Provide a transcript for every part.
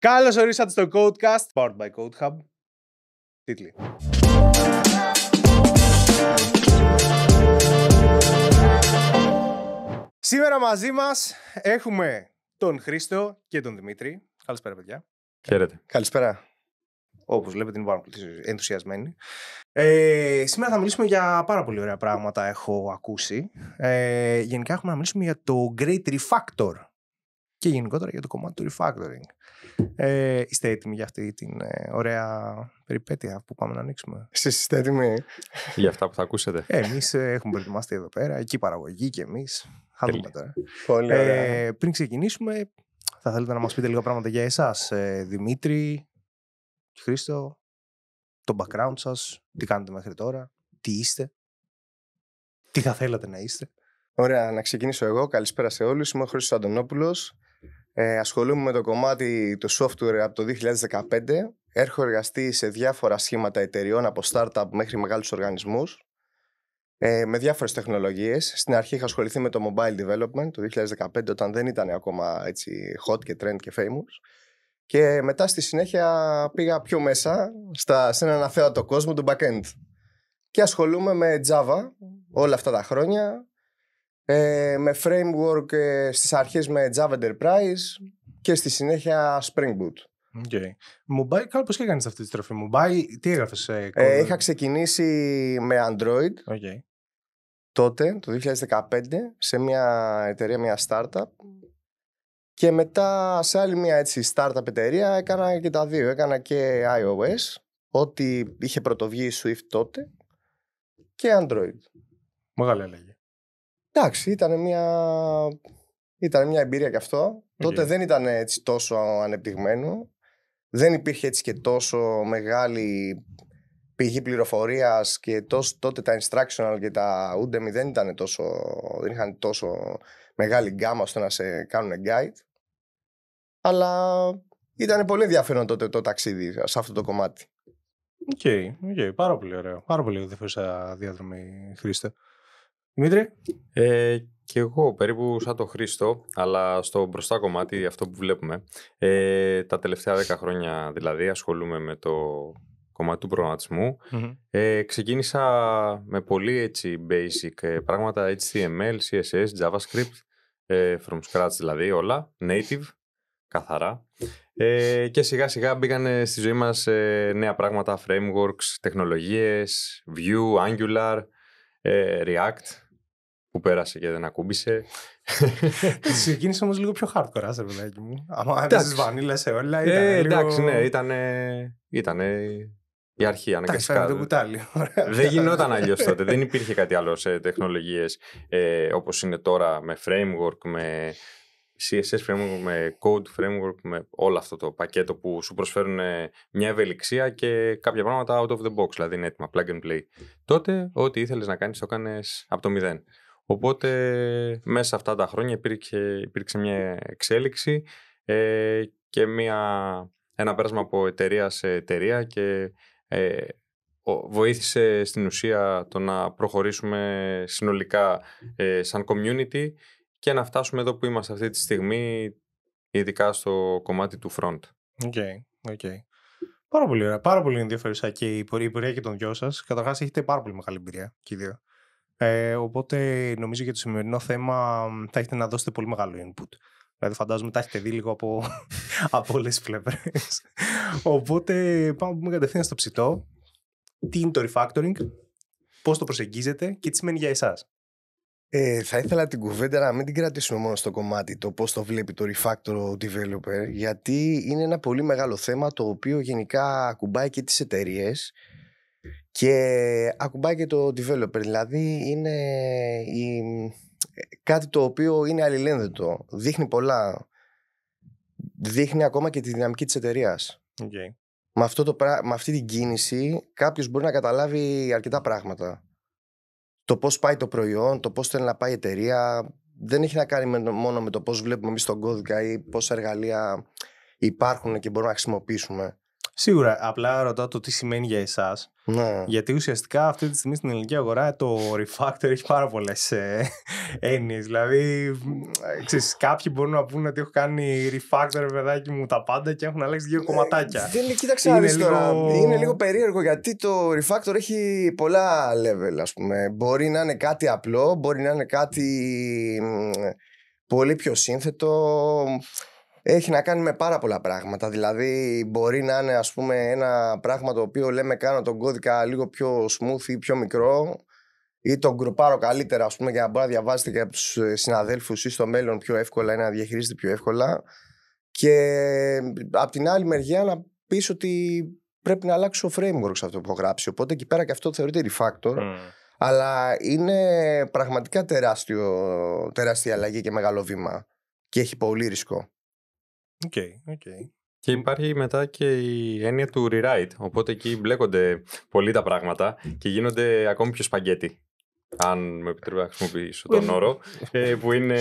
Καλώς ορίσατε στο Codecast, powered by CodeHub. Τίτλοι. Σήμερα μαζί μας έχουμε τον Χρήστο και τον Δημήτρη. Καλησπέρα, παιδιά. Χαίρετε. Καλησπέρα. Όπως βλέπετε είναι πάρα πολύ ενθουσιασμένοι. Σήμερα θα μιλήσουμε για πάρα πολύ ωραία πράγματα, έχω ακούσει. Γενικά έχουμε να μιλήσουμε για το Great Refactor και γενικότερα για το κομμάτι του refactoring. Είστε έτοιμοι για αυτή την ωραία περιπέτεια που πάμε να ανοίξουμε? Εσείς είστε έτοιμοι? Για αυτά που θα ακούσετε. Εμείς έχουμε προετοιμαστεί εδώ πέρα, εκεί παραγωγή και εμείς. Θα δούμε τώρα. Πολύ ωραία. Πριν ξεκινήσουμε, θα θέλετε να μας πείτε λίγα πράγματα για εσάς, Δημήτρη, Χρήστο, το background σας, τι κάνετε μέχρι τώρα, τι είστε, τι θα θέλατε να είστε. Ωραία, να ξεκινήσω εγώ. Καλησπέρα σε όλους. Είμαι ο Χρήστος Αντωνόπουλος. Ασχολούμαι με το κομμάτι του software από το 2015. Έχω εργαστεί σε διάφορα σχήματα εταιριών, από startup μέχρι μεγάλους οργανισμούς, με διάφορες τεχνολογίες. Στην αρχή είχα ασχοληθεί με το mobile development το 2015, όταν δεν ήταν ακόμα έτσι hot και trend και famous. Και μετά στη συνέχεια πήγα πιο μέσα σε έναν αθέατο κόσμο του backend. Και ασχολούμαι με Java όλα αυτά τα χρόνια, με framework στις αρχές με Java Enterprise και στη συνέχεια Spring Boot. Okay. Mobile, πώς και έκανες αυτή τη στροφή? Mobile, τι έγραφες? Είχα ξεκινήσει με Android τότε, το 2015, σε μια εταιρεία, μια startup. Και μετά σε άλλη μια έτσι startup εταιρεία έκανα και τα δύο. Έκανα και iOS, ό,τι είχε πρωτοβγεί Swift τότε, και Android. Μεγάλη αλλαγή. Εντάξει, ήταν μια εμπειρία κι αυτό. Τότε δεν ήταν έτσι τόσο ανεπτυγμένο. Δεν υπήρχε έτσι και τόσο μεγάλη πηγή πληροφορίας και τότε τα instructional και τα Udemy δεν είχαν τόσο μεγάλη γκάμα ώστε να σε κάνουν guide. Αλλά ήταν πολύ ενδιαφέρον τότε το ταξίδι σε αυτό το κομμάτι. Οκ, πάρα πολύ ωραίο. Πάρα πολύ ενδιαφέρουσα διαδρομή, Χρήστε. Δημήτρη? Και εγώ περίπου σαν το Χρήστο, αλλά στο μπροστά κομμάτι, αυτό που βλέπουμε. Τα τελευταία 10 χρόνια δηλαδή ασχολούμαι με το κομμάτι του προγραμματισμού. Ξεκίνησα με πολύ έτσι basic πράγματα, HTML, CSS, JavaScript, from scratch δηλαδή όλα, native, καθαρά. Και σιγά σιγά μπήκαν στη ζωή μας νέα πράγματα, frameworks, τεχνολογίες, Vue, Angular, React, που πέρασε και δεν ακούμπησε. Ξεκίνησε όμως λίγο πιο hardcore, άσε παιδάκι μου. Άμα έπαιζες βανίλα σε όλα, ήταν εντάξει, λίγο... ναι, ήταν η αρχή αναγκαστικά. Το κουτάλι. Δεν γινόταν αλλιώς τότε. Δεν υπήρχε κάτι άλλο σε τεχνολογίες όπως είναι τώρα, με framework, με CSS framework, με code framework, με όλο αυτό το πακέτο που σου προσφέρουν μια ευελιξία και κάποια πράγματα out of the box, δηλαδή είναι έτοιμα, plug and play. Τότε ό,τι ήθελες να κάνεις το κάνεις από το μηδέν. Οπότε μέσα αυτά τα χρόνια υπήρξε μια εξέλιξη και ένα πέρασμα από εταιρεία σε εταιρεία και βοήθησε στην ουσία το να προχωρήσουμε συνολικά σαν community και να φτάσουμε εδώ που είμαστε αυτή τη στιγμή, ειδικά στο κομμάτι του front. Οκ. Πάρα πολύ ωραία, πάρα πολύ ενδιαφέρουσα και η πορεία και των δυο σας. Καταρχάς έχετε πάρα πολύ μεγάλη εμπειρία και οι δύο. Οπότε νομίζω για το σημερινό θέμα θα έχετε να δώσετε πολύ μεγάλο input. Δηλαδή φαντάζομαι τα έχετε δει λίγο από όλες τις πλευρές. Οπότε πάμε να πούμε κατευθείαν στο ψητό. Τι είναι το refactoring, πώς το προσεγγίζετε και τι σημαίνει για εσάς? Θα ήθελα την κουβέντα να μην την κρατήσουμε μόνο στο κομμάτι το πώς το βλέπει το refactor developer, γιατί είναι ένα πολύ μεγάλο θέμα το οποίο γενικά ακουμπάει και τις εταιρείες και ακουμπάει και το developer. Δηλαδή είναι κάτι το οποίο είναι αλληλένδετο. Δείχνει πολλά. Δείχνει ακόμα και τη δυναμική της εταιρείας. Με αυτή την κίνηση κάποιος μπορεί να καταλάβει αρκετά πράγματα. Το πώς πάει το προϊόν, το πώς θέλει να πάει η εταιρεία, δεν έχει να κάνει μόνο με το πώς βλέπουμε εμείς τον κώδικα ή πόσα εργαλεία υπάρχουν και μπορούμε να χρησιμοποιήσουμε. Σίγουρα. Απλά ρωτάω το τι σημαίνει για εσάς. Ναι. Γιατί ουσιαστικά αυτή τη στιγμή στην ελληνική αγορά το refactor έχει πάρα πολλές έννοιες. Δηλαδή, ξέρεις, κάποιοι μπορούν να πούνε ότι έχω κάνει refactor, παιδάκι μου, τα πάντα και έχουν αλλάξει 2 κομματάκια. Κοίταξε να δεις τώρα. Είναι λίγο περίεργο γιατί το refactor έχει πολλά level, ας πούμε. Μπορεί να είναι κάτι απλό, μπορεί να είναι κάτι πολύ πιο σύνθετο. Έχει να κάνει με πάρα πολλά πράγματα. Δηλαδή, μπορεί να είναι, ας πούμε, ένα πράγμα το οποίο λέμε κάνω τον κώδικα λίγο πιο smooth ή πιο μικρό, ή τον γκρουπάρω καλύτερα, ας πούμε, για να μπορεί να διαβάζετε και από τους συναδέλφους ή στο μέλλον πιο εύκολα ή να διαχειρίζετε πιο εύκολα. Και από την άλλη μεριά να πεις ότι πρέπει να αλλάξω framework σε αυτό που έχω γράψει. Οπότε εκεί πέρα και αυτό θεωρείται refactor. Αλλά είναι πραγματικά τεράστια αλλαγή και μεγάλο βήμα. Και έχει πολύ ρίσκο. Okay. Και υπάρχει μετά και η έννοια του rewrite. Οπότε εκεί μπλέκονται πολύ τα πράγματα και γίνονται ακόμη πιο σπαγκέτι. Αν με επιτρέπει να χρησιμοποιήσω τον όρο, που είναι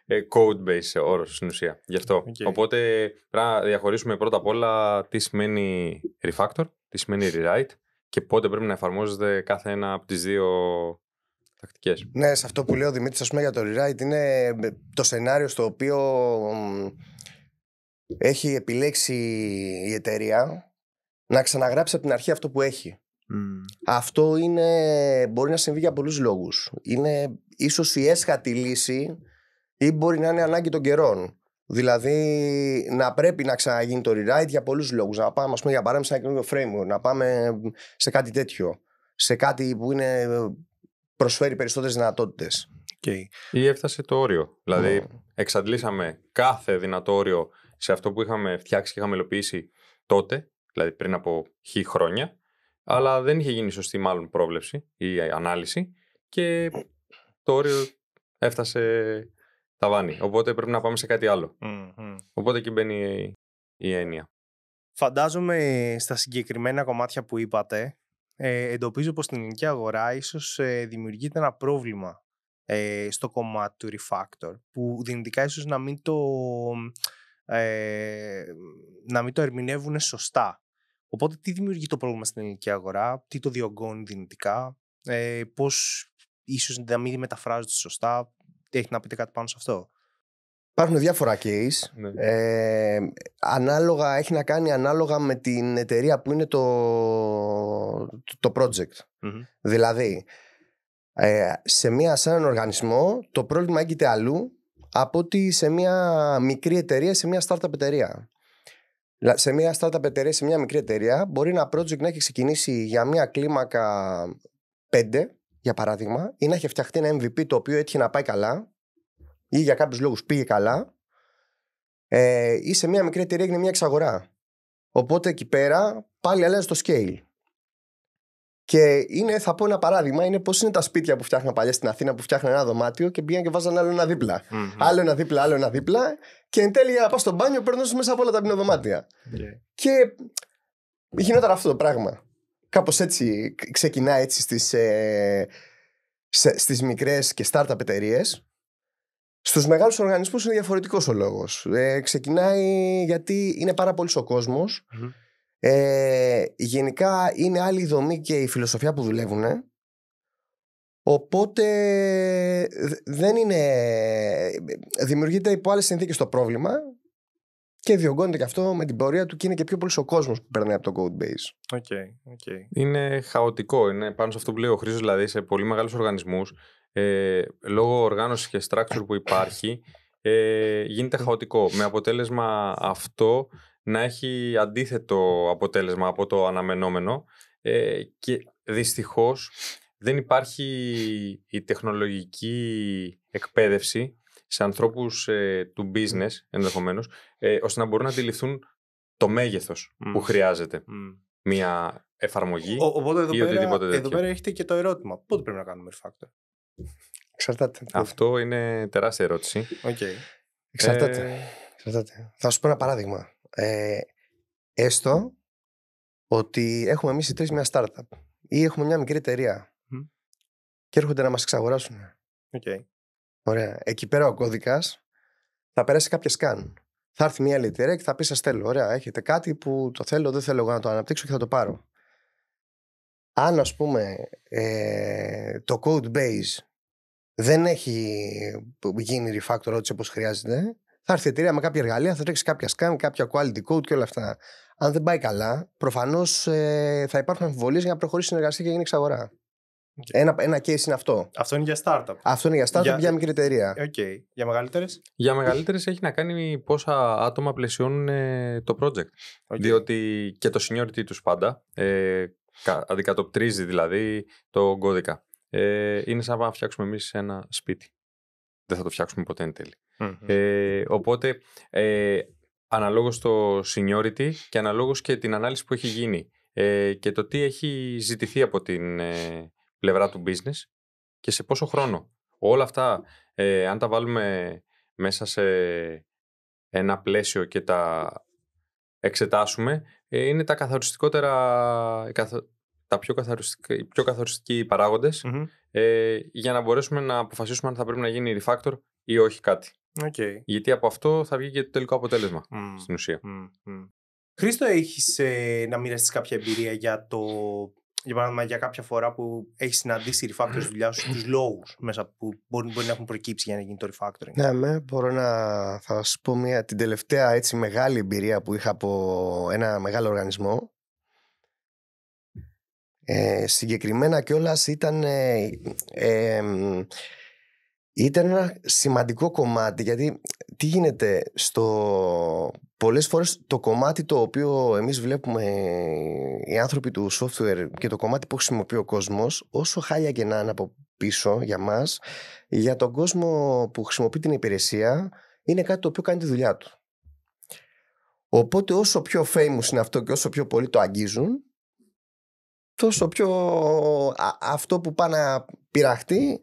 code-based όρος στην ουσία. Γι' αυτό. Οπότε πρέπει να διαχωρίσουμε πρώτα απ' όλα τι σημαίνει refactor, τι σημαίνει rewrite και πότε πρέπει να εφαρμόζεται κάθε ένα από τις δύο τακτικές. Ναι, σε αυτό που λέει ο Δημήτρης, ας πούμε, για το rewrite είναι το σενάριο στο οποίο έχει επιλέξει η εταιρεία να ξαναγράψει από την αρχή αυτό που έχει. Αυτό μπορεί να συμβεί για πολλούς λόγους. Είναι ίσως η έσχατη λύση ή μπορεί να είναι ανάγκη των καιρών. Δηλαδή να πρέπει να ξαναγίνει το rewrite για πολλούς λόγους. Να πάμε, ας πούμε, για παράδειγμα, σε ένα καινούργιο framework, να πάμε σε κάτι τέτοιο. Σε κάτι που προσφέρει περισσότερες δυνατότητες. Ή έφτασε το όριο. Δηλαδή εξαντλήσαμε κάθε δυνατό όριο σε αυτό που είχαμε φτιάξει και είχαμε υλοποιήσει τότε, δηλαδή πριν από χι χρόνια, αλλά δεν είχε γίνει σωστή μάλλον πρόβλεψη ή ανάλυση και το όριο έφτασε ταβάνι. Οπότε πρέπει να πάμε σε κάτι άλλο. Οπότε εκεί μπαίνει η έννοια. Φαντάζομαι στα συγκεκριμένα κομμάτια που είπατε, εντοπίζω πως στην ελληνική αγορά ίσως δημιουργείται ένα πρόβλημα στο κομμάτι του refactor, που δυνητικά ίσως να μην το ερμηνεύουν σωστά. Οπότε τι δημιουργεί το πρόβλημα στην ελληνική αγορά, τι το διωγγώνει δυνητικά, πώς ίσως να μην μεταφράζεται σωστά. Τι έχει να πείτε κάτι πάνω σε αυτό? Υπάρχουν διάφορα case. Έχει να κάνει ανάλογα με την εταιρεία που είναι το project. Δηλαδή, σε έναν οργανισμό το πρόβλημα έγκυται αλλού από ότι σε μια μικρή εταιρεία, σε μια startup εταιρεία. Σε μια startup εταιρεία, σε μια μικρή εταιρεία, μπορεί ένα project να έχει ξεκινήσει για μια κλίμακα 5, για παράδειγμα, ή να έχει φτιαχτεί ένα MVP το οποίο έτυχε να πάει καλά, ή για κάποιους λόγους πήγε καλά, ή σε μια μικρή εταιρεία έγινε μια εξαγορά. Οπότε εκεί πέρα πάλι αλλάζει το scale. Και θα πω ένα παράδειγμα, είναι πώς είναι τα σπίτια που φτιάχναν παλιά στην Αθήνα, που φτιάχναν ένα δωμάτιο και πήγαν και βάζαν άλλο ένα δίπλα. Άλλο ένα δίπλα, άλλο ένα δίπλα. Και εν τέλει για να πας στο μπάνιο παίρνεις μέσα από όλα τα πινοδωμάτια. Και γινόταν αυτό το πράγμα. Κάπως έτσι ξεκινάει έτσι στις μικρές και startup εταιρείες. Στους μεγάλους οργανισμούς είναι διαφορετικός ο λόγος. Ξεκινάει γιατί είναι πάρα πολύς ο κόσμος. Γενικά είναι άλλη η δομή και η φιλοσοφία που δουλεύουν. Οπότε δημιουργείται υπό άλλες συνθήκες το πρόβλημα και διωγγώνεται και αυτό με την πορεία του και είναι και πιο πολύς ο κόσμος που παίρνει από το code base. Είναι χαοτικό. Πάνω σε αυτό που λέει ο Χρήστος, δηλαδή σε πολύ μεγάλους οργανισμούς, λόγω οργάνωσης και structure που υπάρχει, γίνεται χαοτικό. Με αποτέλεσμα αυτό να έχει αντίθετο αποτέλεσμα από το αναμενόμενο και δυστυχώς δεν υπάρχει η τεχνολογική εκπαίδευση σε ανθρώπους του business ενδεχομένως, ώστε να μπορούν να αντιληφθούν το μέγεθος που χρειάζεται μια εφαρμογή οπότε ή οτιδήποτε τέτοιο. Εδώ πέρα έχετε και το ερώτημα. Πότε πρέπει να κάνουμε refactor? Εξαρτάται. Αυτό είναι τεράστια ερώτηση. Εξαρτάται. Θα σου πω ένα παράδειγμα. Έστω ότι έχουμε εμείς οι τρεις μια startup ή έχουμε μια μικρή εταιρεία και έρχονται να μας εξαγοράσουν. Ωραία. Εκεί πέρα ο κώδικας θα περάσει κάποια σκάν. Θα έρθει μια άλλη εταιρεία και θα πει: σας θέλω. Ωραία, έχετε κάτι που το θέλω, δεν θέλω εγώ να το αναπτύξω και θα το πάρω. Αν, ας πούμε, το code base δεν έχει γίνει refactor όπως χρειάζεται, θα έρθει η εταιρεία με κάποια εργαλεία, θα τρέξει κάποια scan, κάποια quality code και όλα αυτά. Αν δεν πάει καλά, προφανώς θα υπάρχουν αμφιβολίες για να προχωρήσει η συνεργασία και γίνει εξαγορά. Okay. Ένα case είναι αυτό. Αυτό είναι για startup. Αυτό είναι για startup, για μικρή εταιρεία. Okay. Για μεγαλύτερες? Για μεγαλύτερες έχει να κάνει πόσα άτομα πλαισιώνουν το project. Okay. Διότι και το seniority τους πάντα αντικατοπτρίζει δηλαδή το κώδικα. Είναι σαν να φτιάξουμε εμείς ένα σπίτι. Δεν θα το φτιάξουμε ποτέ εν τέλει. Οπότε αναλόγως το seniority και αναλόγως και την ανάλυση που έχει γίνει και το τι έχει ζητηθεί από την πλευρά του business και σε πόσο χρόνο. Όλα αυτά, αν τα βάλουμε μέσα σε ένα πλαίσιο και τα εξετάσουμε, είναι τα καθοριστικότερα, οι πιο καθοριστικοί παράγοντες για να μπορέσουμε να αποφασίσουμε αν θα πρέπει να γίνει refactor ή όχι κάτι. Okay. Γιατί από αυτό θα βγει και το τελικό αποτέλεσμα στην ουσία. Χρήστο, έχεις να μοιραστείς κάποια εμπειρία για παράδειγμα, για κάποια φορά που έχεις συναντήσει refactor στη δουλειά σου, τους λόγους μέσα που μπορεί να έχουν προκύψει για να γίνει το refactoring? Ναι, μπορώ θα σου πω την τελευταία έτσι μεγάλη εμπειρία που είχα από ένα μεγάλο οργανισμό. Συγκεκριμένα κιόλας ήταν ένα σημαντικό κομμάτι, γιατί τι γίνεται πολλές φορές το κομμάτι το οποίο εμείς βλέπουμε οι άνθρωποι του software και το κομμάτι που χρησιμοποιεί ο κόσμος, όσο χάλια και να είναι από πίσω για μας, για τον κόσμο που χρησιμοποιεί την υπηρεσία είναι κάτι το οποίο κάνει τη δουλειά του. Οπότε όσο πιο famous είναι αυτό και όσο πιο πολύ το αγγίζουν, τόσο πιο αυτό που πάει να πειραχτεί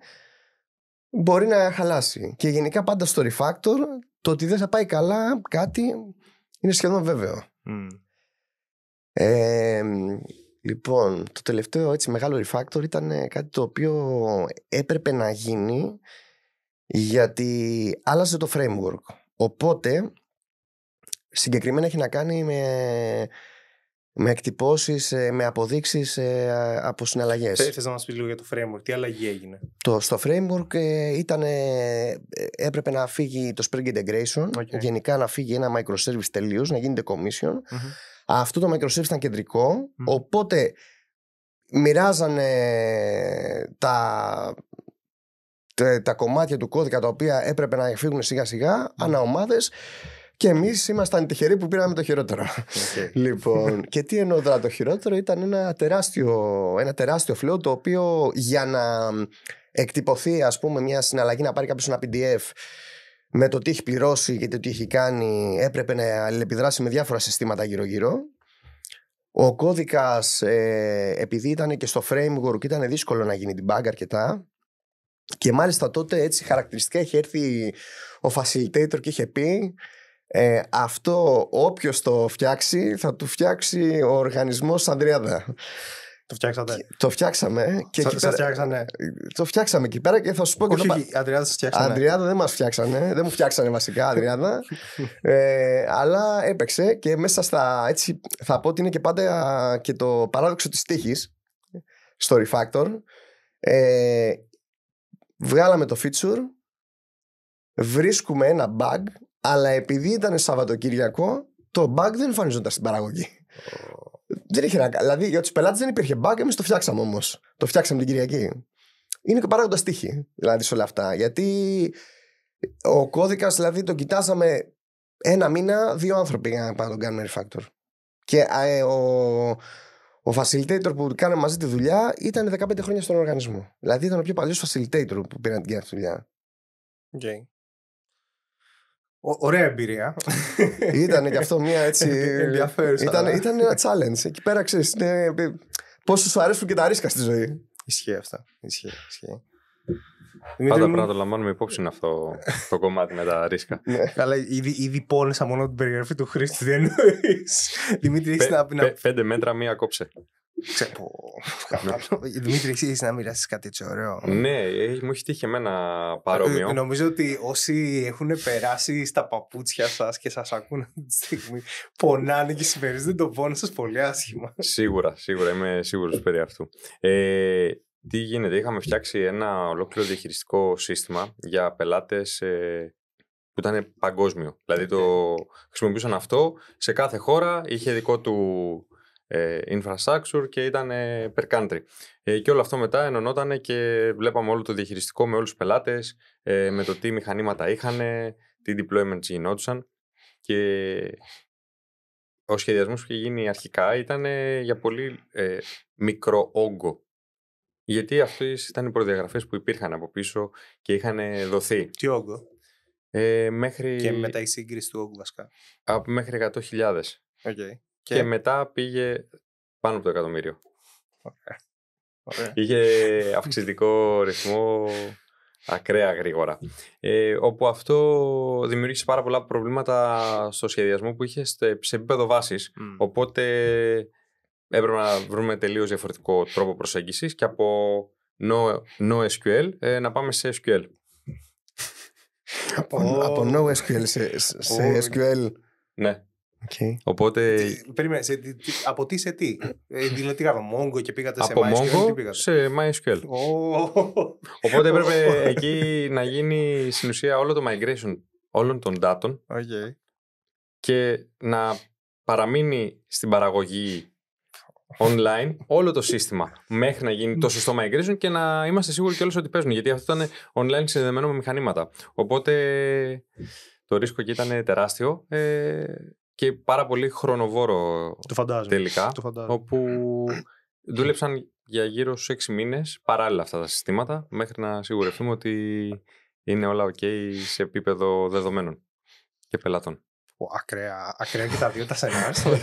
μπορεί να χαλάσει. Και γενικά πάντα στο refactor το ότι δεν θα πάει καλά κάτι είναι σχεδόν βέβαιο. Λοιπόν, το τελευταίο έτσι μεγάλο refactor ήταν κάτι το οποίο έπρεπε να γίνει γιατί άλλαζε το framework. Οπότε συγκεκριμένα έχει να κάνει με εκτυπώσεις, με αποδείξεις από συναλλαγές. Θες να μας πεις λίγο για το framework, τι αλλαγή έγινε? Στο framework έπρεπε να φύγει το Spring Integration, γενικά να φύγει ένα microservice τελείως, να γίνει decommission. Αυτό το microservice ήταν κεντρικό, οπότε μοιράζανε τα κομμάτια του κώδικα τα οποία έπρεπε να φύγουν σιγά σιγά, ανά ομάδες. Και εμείς ήμασταν τυχεροί που πήραμε το χειρότερο. Λοιπόν, και τι εννοώ τώρα το χειρότερο? Ήταν ένα τεράστιο flow το οποίο για να εκτυπωθεί ας πούμε μια συναλλαγή, να πάρει κάποιος ένα PDF με το τι έχει πληρώσει και το τι έχει κάνει, έπρεπε να αλληλεπιδράσει με διάφορα συστήματα γύρω-γύρω. Ο κώδικας επειδή ήταν και στο framework ήταν δύσκολο να γίνει debug αρκετά. Και μάλιστα τότε έτσι χαρακτηριστικά είχε έρθει ο facilitator και είχε πει αυτό όποιος το φτιάξει θα του φτιάξει ο οργανισμός Ανδριάδα. Το φτιάξατε? Το φτιάξαμε. Σας φτιάξανε? Το φτιάξαμε εκεί πέρα και θα σου πω και όχι, Ανδριάδα σας φτιάξανε? Ανδριάδα δεν μας φτιάξανε. Δεν μου φτιάξανε βασικά Ανδριάδα. Αλλά έπαιξε και μέσα στα έτσι θα πω ότι είναι και πάντα και το παράδοξο της τύχης στο refactor. Βγάλαμε το feature, βρίσκουμε ένα bug, αλλά επειδή ήταν Σαββατοκύριακο, το bug δεν εμφανιζόταν στην παραγωγή. Δεν είχε να κάνει. Δηλαδή για τους πελάτες δεν υπήρχε bug, εμείς το φτιάξαμε όμως. Το φτιάξαμε την Κυριακή. Είναι και παράγοντας τύχη δηλαδή σε όλα αυτά. Γιατί ο κώδικας δηλαδή τον κοιτάζαμε ένα μήνα, 2 άνθρωποι για να τον κάνουμε refactor. Και ο facilitator που κάναμε μαζί τη δουλειά ήταν 15 χρόνια στον οργανισμό. Δηλαδή ήταν ο πιο παλιός facilitator που πήραν την αυτή δουλειά. Okay. Ωραία εμπειρία. Ήταν και αυτό μια έτσι. Ενδιαφέρουσα. Ήταν ένα challenge. Εκεί πέρα ξέρεις πόσο σου αρέσουν και τα ρίσκα στη ζωή. Ισχύει αυτά. Ισχύει. Πάντα πρέπει να το λαμβάνουμε υπόψη αυτό το κομμάτι με τα ρίσκα. Αλλά ήδη πόνεσα μόνο την περιγραφή του Χρήστη. Δεν εννοείς. Δημήτρη, έχεις να πει. 5 μέτρα, μία κόψε. Δημήτρη, εσύ να μοιράσεις κάτι έτσι ωραίο. Ναι, μου έχει τύχει εμένα παρόμοιο. Νομίζω ότι όσοι έχουν περάσει στα παπούτσια σας και σας ακούν αυτή τη στιγμή πονάνε και συμμερίζονται τον πόνο σας πολύ άσχημα. Σίγουρα, είμαι σίγουρος περί αυτού. Τι γίνεται, είχαμε φτιάξει ένα ολόκληρο διαχειριστικό σύστημα για πελάτες που ήταν παγκόσμιο. Δηλαδή το χρησιμοποιούσαν αυτό, σε κάθε χώρα είχε δικό του infrastructure και ήταν per country. Και όλο αυτό μετά ενωνόταν και βλέπαμε όλο το διαχειριστικό με όλους τους πελάτες, με το τι μηχανήματα είχαν, τι deployments γινόντουσαν, και ο σχεδιασμός που είχε γίνει αρχικά ήταν για πολύ μικρό όγκο. Γιατί αυτές ήταν οι προδιαγραφές που υπήρχαν από πίσω και είχαν δοθεί. Τι όγκο? Μέχρι... Και μετά η σύγκριση του όγκου βασικά. Μέχρι 100.000. Okay. Και μετά πήγε πάνω από το εκατομμύριο. Ωραία. Είχε αυξητικό ρυθμό ακραία γρήγορα. Όπου αυτό δημιούργησε πάρα πολλά προβλήματα στο σχεδιασμό που είχε σε επίπεδο βάσης. Οπότε έπρεπε να βρούμε τελείως διαφορετικό τρόπο προσέγγισης και από NoSQL να πάμε σε SQL. Από NoSQL σε SQL. Ναι. Okay. Οπότε... Περίμενε, από τι σε τι? Δηλαδή πήγατε Mongo και πήγατε από σε MySQL? Από Mongo σε MySQL. Οπότε έπρεπε εκεί να γίνει στην ουσία όλο το migration όλων των data και να παραμείνει στην παραγωγή online όλο το σύστημα μέχρι να γίνει το σωστό migration και να είμαστε σίγουροι κιόλας ότι παίζουν, γιατί αυτό ήταν online συνδεδεμένο με μηχανήματα. Οπότε το ρίσκο εκεί ήταν τεράστιο και πάρα πολύ χρονοβόρο. Το φαντάζομαι. Τελικά, όπου δούλεψαν για γύρω στους 6 μήνες παράλληλα αυτά τα συστήματα μέχρι να σιγουρευτούμε ότι είναι όλα ok σε επίπεδο δεδομένων και πελατών. Ακραία και τα δύο τα σενάρια.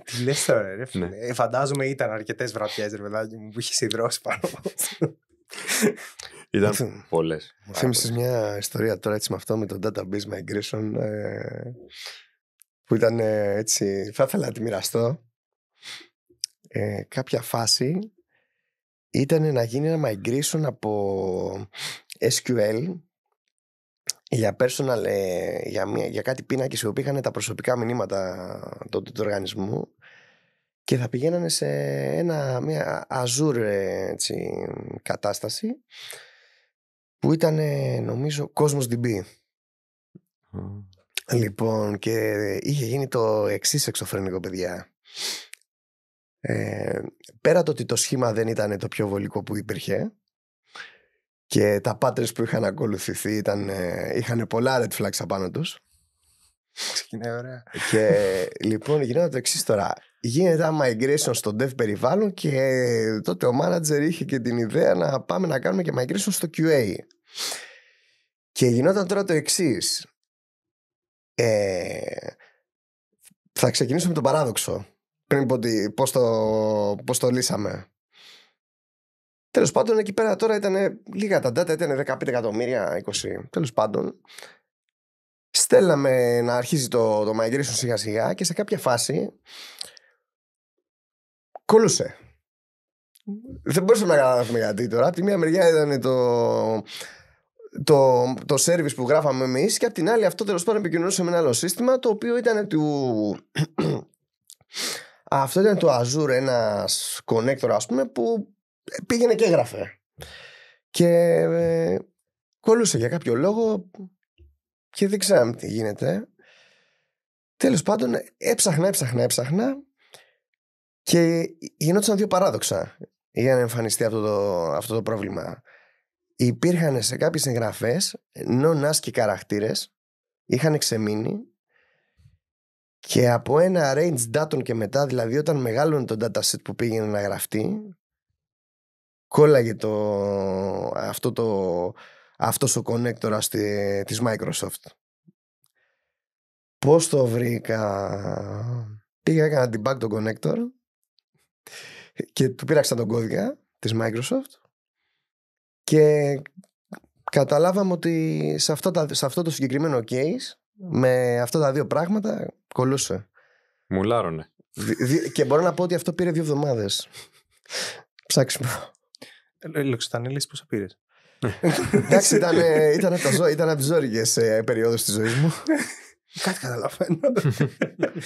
Τι λες τώρα, ρε φίλε? Ναι. Φαντάζομαι ήταν αρκετές βραδιές, ρε παιδάκι μου, που είχε ιδρώσει πάνω από αυτό. Ήταν πολλές. Μου θύμισες μια ιστορία τώρα έτσι με αυτό, με το database migration, που ήταν έτσι, θα ήθελα να τη μοιραστώ. Κάποια φάση ήταν να γίνει ένα migration από SQL για personal, για κάτι πίνακες οι οποίοι είχαν τα προσωπικά μηνύματα του οργανισμού και θα πηγαίνανε σε μια Azure έτσι, κατάσταση που ήταν νομίζω Cosmos DB. Λοιπόν, και είχε γίνει το εξής εξωφρενικό, παιδιά. Πέρα το ότι το σχήμα δεν ήταν το πιο βολικό που υπήρχε και τα patterns που είχαν ακολουθηθεί είχαν πολλά red flags απάνω τους. Ξεκινάει ωραία. Και λοιπόν γινόταν το εξής τώρα. Γίνεται ένα migration στο dev περιβάλλον και τότε ο manager είχε και την ιδέα να πάμε να κάνουμε και migration στο QA. Και γινόταν τώρα το εξής. Θα ξεκινήσουμε με το παράδοξο πριν πω πώς το λύσαμε. Τέλος πάντων, εκεί πέρα τώρα ήταν λίγα τα data, ήταν 15 εκατομμύρια, 20. Τέλος πάντων, στέλναμε να αρχίζει το migration σιγά σιγά και σε κάποια φάση κολούσε. Δεν μπορούσαμε να καταλάβουμε γιατί τώρα. Από τη μία μεριά ήταν το service που γράφαμε εμείς και από την άλλη αυτό τέλος πάντων επικοινωνούσε με ένα άλλο σύστημα το οποίο ήταν αυτό ήταν το Azure, ένας connector ας πούμε που πήγαινε και έγραφε και κολούσε για κάποιο λόγο και δεν ξέραμε τι γίνεται. Τέλος πάντων έψαχνα και γινόντουσαν δύο παράδοξα για να εμφανιστεί αυτό το πρόβλημα. Υπήρχαν σε κάποιες εγγραφές non-ASCII χαρακτήρες, είχαν ξεμείνει και από ένα range datum και μετά, δηλαδή όταν μεγάλωνε το dataset που πήγαινε να γραφτεί, κόλλαγε αυτός ο connector της Microsoft. Πώς το βρήκα? Πήγα, έκανα debug τον connector και του πήραξα τον κώδικα της Microsoft και καταλάβαμε ότι σε αυτό το συγκεκριμένο case με αυτά τα δύο πράγματα κολούσε. Μουλάρωνε. Και μπορώ να πω ότι αυτό πήρε 2 εβδομάδες. Ψάξιμο. Λοξοτανέλης πόσα πήρες? Εντάξει, ήταν από τις ζώρικες περιόδους της ζωής μου. Κάτι καταλαβαίνω.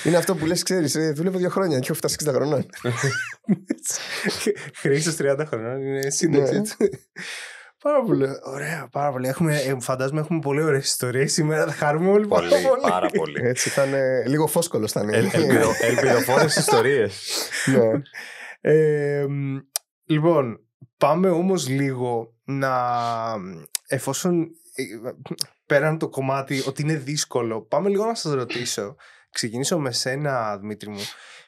Είναι αυτό που λες, ξέρεις, δουλεύω 2 χρόνια και έχω φτάσει 60 χρονών. Χρήστος 30 χρονών, είναι σύνταξη. Πάρα πολύ ωραία, πάρα πολύ. Φαντάζομαι έχουμε πολύ ωραίες ιστορίες σήμερα. Θα χαρούμε όλοι πολύ. Πάρα πολύ. Έτσι ήταν λίγο φόσκολος ήταν. Ελπιδοφόρες ιστορίες. Λοιπόν, πάμε όμως λίγο εφόσον πέραν το κομμάτι ότι είναι δύσκολο, πάμε λίγο να σας ρωτήσω. Ξεκινήσω με σένα, Δημήτρη μου.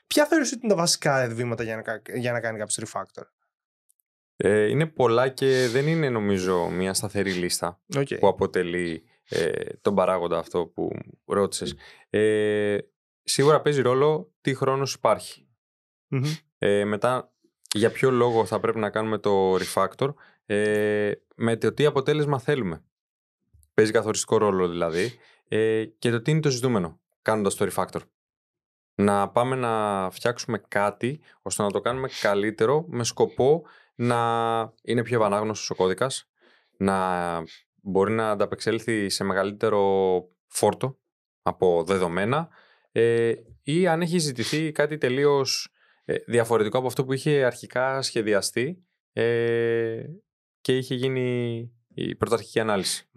Ποια θεωρείς ότι είναι τα βασικά βήματα για να κάνει κάποιος refactor? Είναι πολλά και δεν είναι, νομίζω, μια σταθερή λίστα που αποτελεί τον παράγοντα αυτό που ρώτησες. Σίγουρα παίζει ρόλο τι χρόνος υπάρχει. Μετά, για ποιο λόγο θα πρέπει να κάνουμε το refactor, με το τι αποτέλεσμα θέλουμε. Παίζει καθοριστικό ρόλο δηλαδή, και το τι είναι το ζητούμενο κάνοντας το refactor. Να πάμε να φτιάξουμε κάτι ώστε να το κάνουμε καλύτερο με σκοπό να είναι πιο ευανάγνωστος ο κώδικας, να μπορεί να ανταπεξέλθει σε μεγαλύτερο φόρτο από δεδομένα, ή αν έχει ζητηθεί κάτι τελείως διαφορετικό από αυτό που είχε αρχικά σχεδιαστεί και είχε γίνει η πρωταρχική ανάλυση.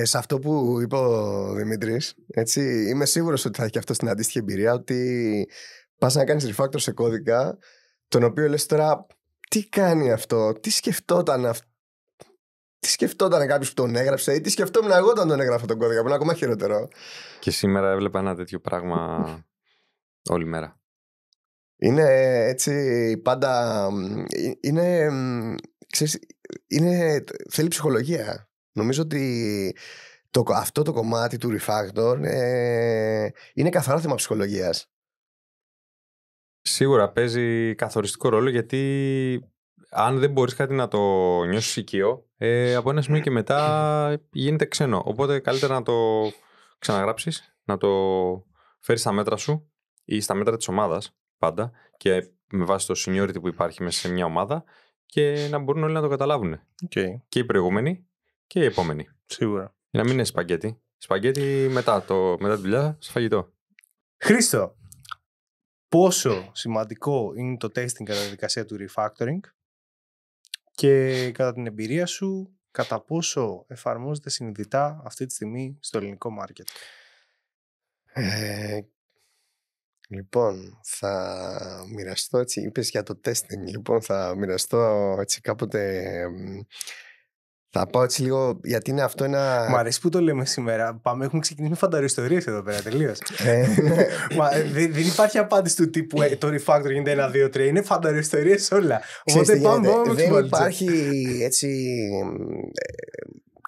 Σε αυτό που είπε ο Δημήτρης, έτσι, είμαι σίγουρος ότι θα έχει αυτό στην αντίστοιχη εμπειρία, ότι πας να κάνεις refactor σε κώδικα, τον οποίο λες τώρα, τι κάνει αυτό, τι σκεφτόταν κάποιος που τον έγραψε, ή τι σκεφτόμουν εγώ όταν τον έγραφα τον κώδικα, που είναι ακόμα χειρότερο. Και σήμερα έβλεπα ένα τέτοιο πράγμα όλη μέρα. Είναι έτσι πάντα, θέλει ψυχολογία. Νομίζω ότι αυτό το κομμάτι του refactor είναι καθαρά θέμα ψυχολογίας. Σίγουρα παίζει καθοριστικό ρόλο, γιατί αν δεν μπορείς κάτι να το νιώσεις οικείο, από ένα σημείο και μετά γίνεται ξένο. Οπότε καλύτερα να το ξαναγράψεις, να το φέρεις στα μέτρα σου ή στα μέτρα της ομάδας πάντα, και με βάση το seniority που υπάρχει μέσα σε μια ομάδα, και να μπορούν όλοι να το καταλάβουν. Και οι προηγούμενοι και οι επόμενοι. Σίγουρα. Για να μην είναι σπαγκέτι. Σπαγκέτι μετά τη δουλειά, σε φαγητό. Χρήστο, πόσο σημαντικό είναι το testing κατά τη διαδικασία του refactoring, και κατά την εμπειρία σου, κατά πόσο εφαρμόζεται συνειδητά αυτή τη στιγμή στο ελληνικό market? Λοιπόν, θα μοιραστώ έτσι, είπες για το testing, λοιπόν θα μοιραστώ έτσι κάποτε, θα πάω έτσι λίγο, γιατί είναι αυτό ένα... Μ' αρέσει που το λέμε σήμερα. Έχουμε ξεκινήσει με φανταριστορίες εδώ πέρα, τελείως. Δεν υπάρχει απάντηση του τύπου το refactor γίνεται 1, 2, 3. Είναι φανταριστορίες όλα. Οπότε πάμε. Δεν υπάρχει έτσι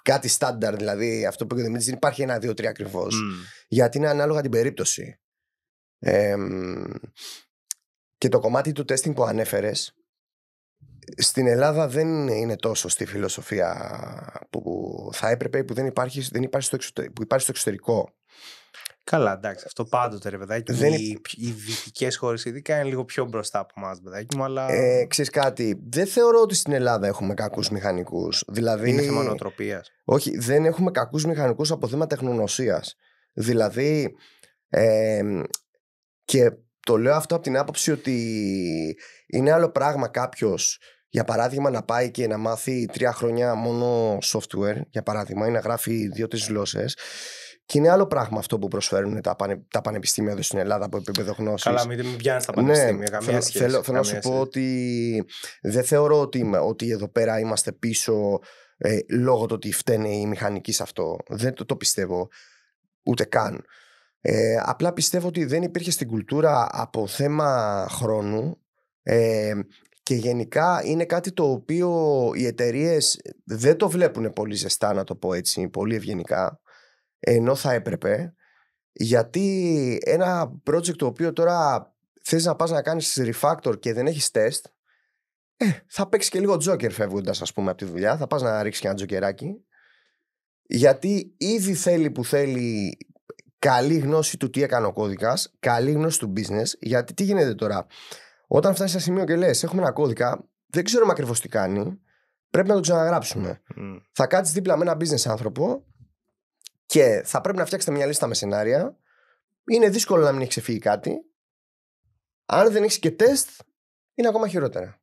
κάτι στάνταρ, δηλαδή αυτό που δεν υπάρχει 1, 2, 3 ακριβώς. Γιατί είναι ανάλογα την περίπτωση. Και το κομμάτι του testing που ανέφερες, στην Ελλάδα δεν είναι τόσο στη φιλοσοφία που θα έπρεπε, που υπάρχει στο εξωτερικό. Καλά, εντάξει, αυτό πάντοτε, ρε παιδάκι. Οι δυτικές χώρες ειδικά είναι λίγο πιο μπροστά από εμάς, παιδάκι μου, αλλά... Ξέρεις κάτι, δεν θεωρώ ότι στην Ελλάδα έχουμε κακούς μηχανικούς. Δηλαδή, είναι θέμα νοοτροπίας. Όχι, δεν έχουμε κακούς μηχανικούς από θέμα τεχνογνωσίας. Δηλαδή, και το λέω αυτό από την άποψη ότι είναι άλλο πράγμα κάποιος, για παράδειγμα, να πάει και να μάθει 3 χρόνια μόνο software, για παράδειγμα, ή να γράφει 2-3 γλώσσες. Και είναι άλλο πράγμα αυτό που προσφέρουν τα πανεπιστήμια εδώ στην Ελλάδα από επίπεδο γνώσης. Καλά, μην πιάνεις τα πανεπιστήμια, καμία σχέση. Θέλω να σου πω ότι δεν θεωρώ ότι εδώ πέρα είμαστε πίσω λόγω του ότι φταίνε οι μηχανικοί σε αυτό. Δεν το πιστεύω ούτε καν. Απλά πιστεύω ότι δεν υπήρχε στην κουλτούρα από θέμα χρόνου, και γενικά είναι κάτι το οποίο οι εταιρείες δεν το βλέπουν πολύ ζεστά, να το πω έτσι, πολύ ευγενικά, ενώ θα έπρεπε, γιατί ένα project το οποίο τώρα θες να πας να κάνεις refactor και δεν έχεις test, θα παίξεις και λίγο τζόκερ φεύγοντας, ας πούμε, από τη δουλειά, θα πας να ρίξεις και ένα τζοκεράκι, γιατί ήδη θέλει που θέλει καλή γνώση του τι έκανε ο κώδικας, καλή γνώση του business. Γιατί τι γίνεται τώρα, όταν φτάσει σε ένα σημείο και λες: έχουμε ένα κώδικα, δεν ξέρουμε ακριβώς τι κάνει, πρέπει να το ξαναγράψουμε. Θα κάτσεις δίπλα με ένα business άνθρωπο και θα πρέπει να φτιάξετε μια λίστα με σενάρια. Είναι δύσκολο να μην έχει ξεφύγει κάτι. Αν δεν έχει και τεστ, είναι ακόμα χειρότερα.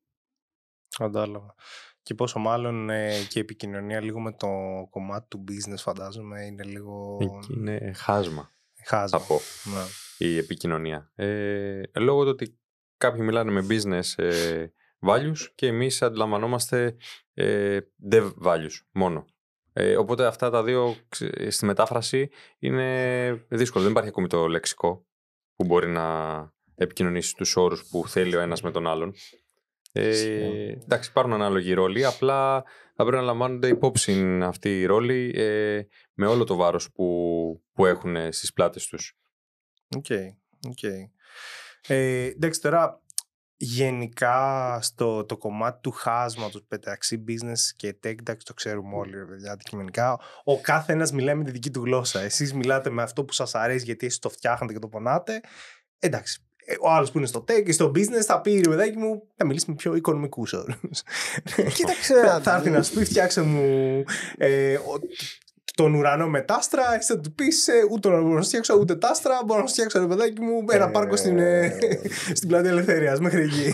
Κατάλαβα. Και πόσο μάλλον και η επικοινωνία λίγο με το κομμάτι του business, φαντάζομαι, είναι λίγο. Εκεί είναι χάσμα. Χάσμα. Θα πω. Ναι. Η επικοινωνία. Λόγω του ότι κάποιοι μιλάνε με business values και εμείς αντιλαμβανόμαστε dev values μόνο. Οπότε αυτά τα δύο στη μετάφραση είναι δύσκολο. Δεν υπάρχει ακόμη το λεξικό που μπορεί να επικοινωνήσει τους όρους που θέλει ο ένας με τον άλλον. Εντάξει, υπάρχουν ανάλογοι ρόλοι, απλά θα πρέπει να λαμβάνονται υπόψη αυτοί οι ρόλοι με όλο το βάρος που έχουν στις πλάτες τους. Οκ. Εντάξει, τώρα γενικά το κομμάτι του χάσματος μεταξύ business και tech, εντάξει, το ξέρουμε όλοι, δηλαδή, αντικειμενικά. Ο κάθε ένας μιλάει με τη δική του γλώσσα. Εσείς μιλάτε με αυτό που σας αρέσει γιατί εσείς το φτιάχνετε και το πονάτε. Εντάξει. Ο άλλος που είναι στο tech και στο business θα πει: ρε παιδάκι μου, θα μιλήσει με πιο οικονομικούς όρους. Κοίταξε. Θα έρθει να σου πει: φτιάξε μου τον ουρανό με τα άστρα. Εσύ θα του πει: ούτε να μπορώ να φτιάξω, ούτε τα άστρα. Μπορώ να φτιάξω, ρε παιδάκι μου, ένα πάρκο στην Πλατεία Ελευθερίας μέχρι εκεί.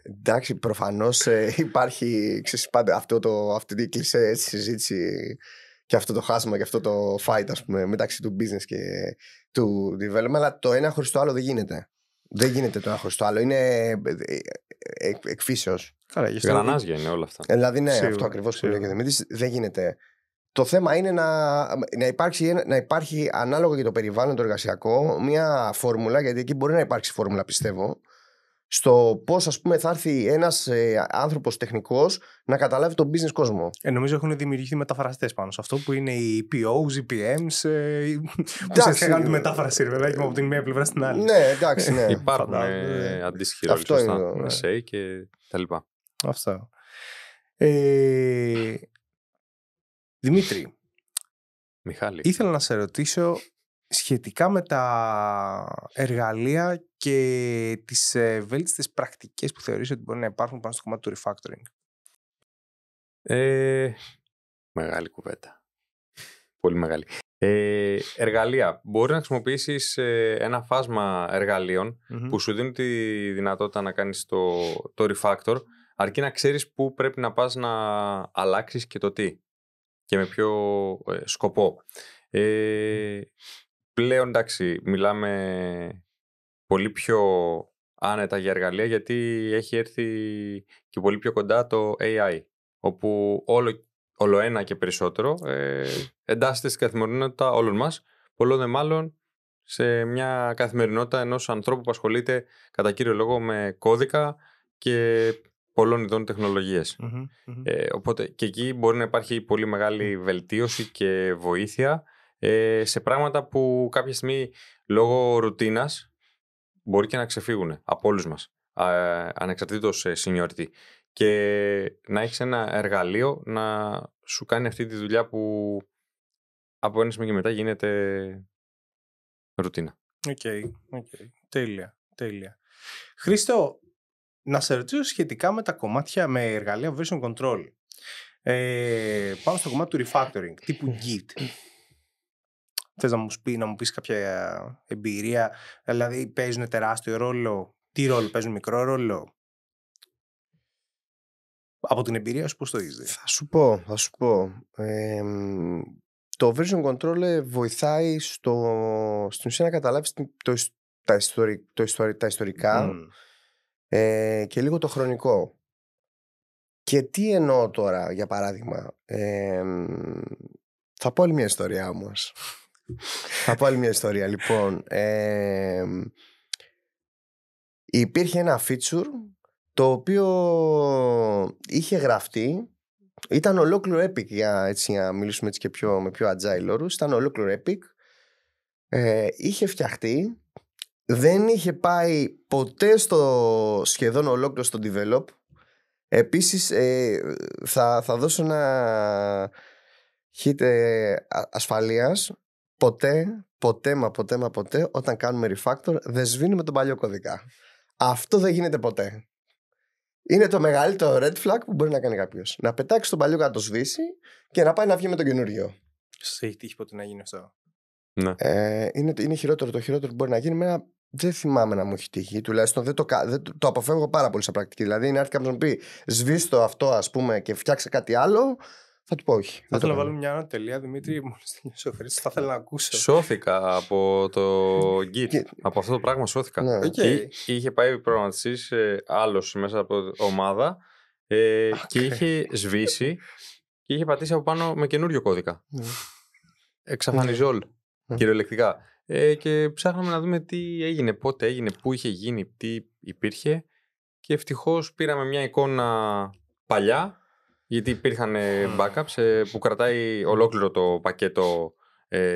Εντάξει, προφανώς υπάρχει, ξέρεις, πάντα αυτή την κλισέ συζήτηση και αυτό το χάσμα και αυτό το fight, ας πούμε, μεταξύ του business και του development, αλλά το ένα χωρίς το άλλο δεν γίνεται. Δεν γίνεται το ένα χωρίς το άλλο. Είναι εκφύσεως. Γρανάζια είναι όλα αυτά. Δηλαδή, ναι, σίγουρα, αυτό ακριβώς που λέει και Δημήτρης, δεν γίνεται. Το θέμα είναι να υπάρχει ανάλογα για το περιβάλλον το εργασιακό μια φόρμουλα, γιατί εκεί μπορεί να υπάρξει φόρμουλα, πιστεύω, στο πώς, ας πούμε, θα έρθει ένας άνθρωπος τεχνικός να καταλάβει τον business κόσμο. Νομίζω έχουν δημιουργηθεί μεταφραστές πάνω σε αυτό που είναι οι POs, οι PMs. Που σε κάνουν τη μετάφραση, βέβαια, από την μία πλευρά στην άλλη. Ναι, εντάξει, ναι. Υπάρχουν αντίστοιχοι ρόλοι σωστά, SA και τα λοιπά. Αυτό. Δημήτρη, Μιχάλη, ήθελα να σε ρωτήσω σχετικά με τα εργαλεία και τις βέλτιστες πρακτικές που θεωρείς ότι μπορεί να υπάρχουν πάνω στο κομμάτι του refactoring. Μεγάλη κουβέντα. Πολύ μεγάλη. Εργαλεία. Μπορεί να χρησιμοποιήσεις ένα φάσμα εργαλείων που σου δίνουν τη δυνατότητα να κάνεις το refactor, αρκεί να ξέρεις πού πρέπει να πας να αλλάξεις και το τι και με ποιο σκοπό. Πλέον, εντάξει, μιλάμε πολύ πιο άνετα για εργαλεία, γιατί έχει έρθει και πολύ πιο κοντά το AI, όπου όλο ένα και περισσότερο εντάσσεται στην καθημερινότητα όλων μας, πολλών δε μάλλον σε μια καθημερινότητα ενός ανθρώπου που ασχολείται κατά κύριο λόγο με κώδικα και πολλών ειδών τεχνολογίες. Οπότε και εκεί μπορεί να υπάρχει πολύ μεγάλη βελτίωση και βοήθεια σε πράγματα που κάποια στιγμή λόγω ρουτίνας μπορεί και να ξεφύγουν από όλους μας, ανεξαρτήτως seniority, και να έχεις ένα εργαλείο να σου κάνει αυτή τη δουλειά που από ένα σημείο και μετά γίνεται ρουτίνα. Οκ. Τέλεια. Χρήστο, να σε ρωτήσω σχετικά με τα κομμάτια με εργαλεία version control. Πάνω στο κομμάτι του refactoring, τύπου Git. Θες να μου πεις κάποια εμπειρία, δηλαδή παίζουν τεράστιο ρόλο, τι ρόλο παίζουν, μικρό ρόλο? Από την εμπειρία σου πώς το είδες? Θα σου πω. Το version control βοηθάει στην ουσία να καταλάβεις τα ιστορικά και λίγο το χρονικό. Και τι εννοώ τώρα, για παράδειγμα? Θα πω άλλη μια ιστορία όμως. Λοιπόν, υπήρχε ένα feature το οποίο είχε γραφτεί, ήταν ολόκληρο epic, για να μιλήσουμε έτσι και με πιο agile όρους, ήταν ολόκληρο epic, είχε φτιαχτεί, δεν είχε πάει ποτέ σχεδόν ολόκληρο στο develop. Επίσης θα δώσω ένα hit ασφαλείας. ποτέ όταν κάνουμε refactor δεν σβήνουμε τον παλιό κώδικα. Αυτό δεν γίνεται ποτέ. Είναι το μεγαλύτερο red flag που μπορεί να κάνει κάποιος. Να πετάξει τον παλιό, να το σβήσει και να πάει να βγει με τον καινούριο. Σας έχει τύχει ποτέ να γίνει αυτό? Ναι. Είναι χειρότερο. Το χειρότερο που μπορεί να γίνει. Δεν θυμάμαι να μου έχει τύχει. Τουλάχιστον το αποφεύγω πάρα πολύ σαν πρακτική. Δηλαδή, είναι έρθει κάποιος να μου πει σβήστο αυτό, ας πούμε, και φτιάξε κάτι άλλο. Θα του πω όχι. Θα ήθελα να βάλω μια τελεία, Δημήτρη, μόλις τελειώσει ο Χρήστος, θα ήθελα να ακούσω. Σώθηκα από το Git. Από αυτό το πράγμα σώθηκα. Ναι. Okay. Είχε πάει προγραμματιστής άλλος μέσα από ομάδα και είχε σβήσει και είχε πατήσει από πάνω με καινούριο κώδικα. Εξαφανιζόλ, κυριολεκτικά. Και ψάχναμε να δούμε τι έγινε, πότε έγινε, πού είχε γίνει, τι υπήρχε. Και ευτυχώς πήραμε μια εικόνα παλιά, γιατί υπήρχαν backups που κρατάει ολόκληρο το πακέτο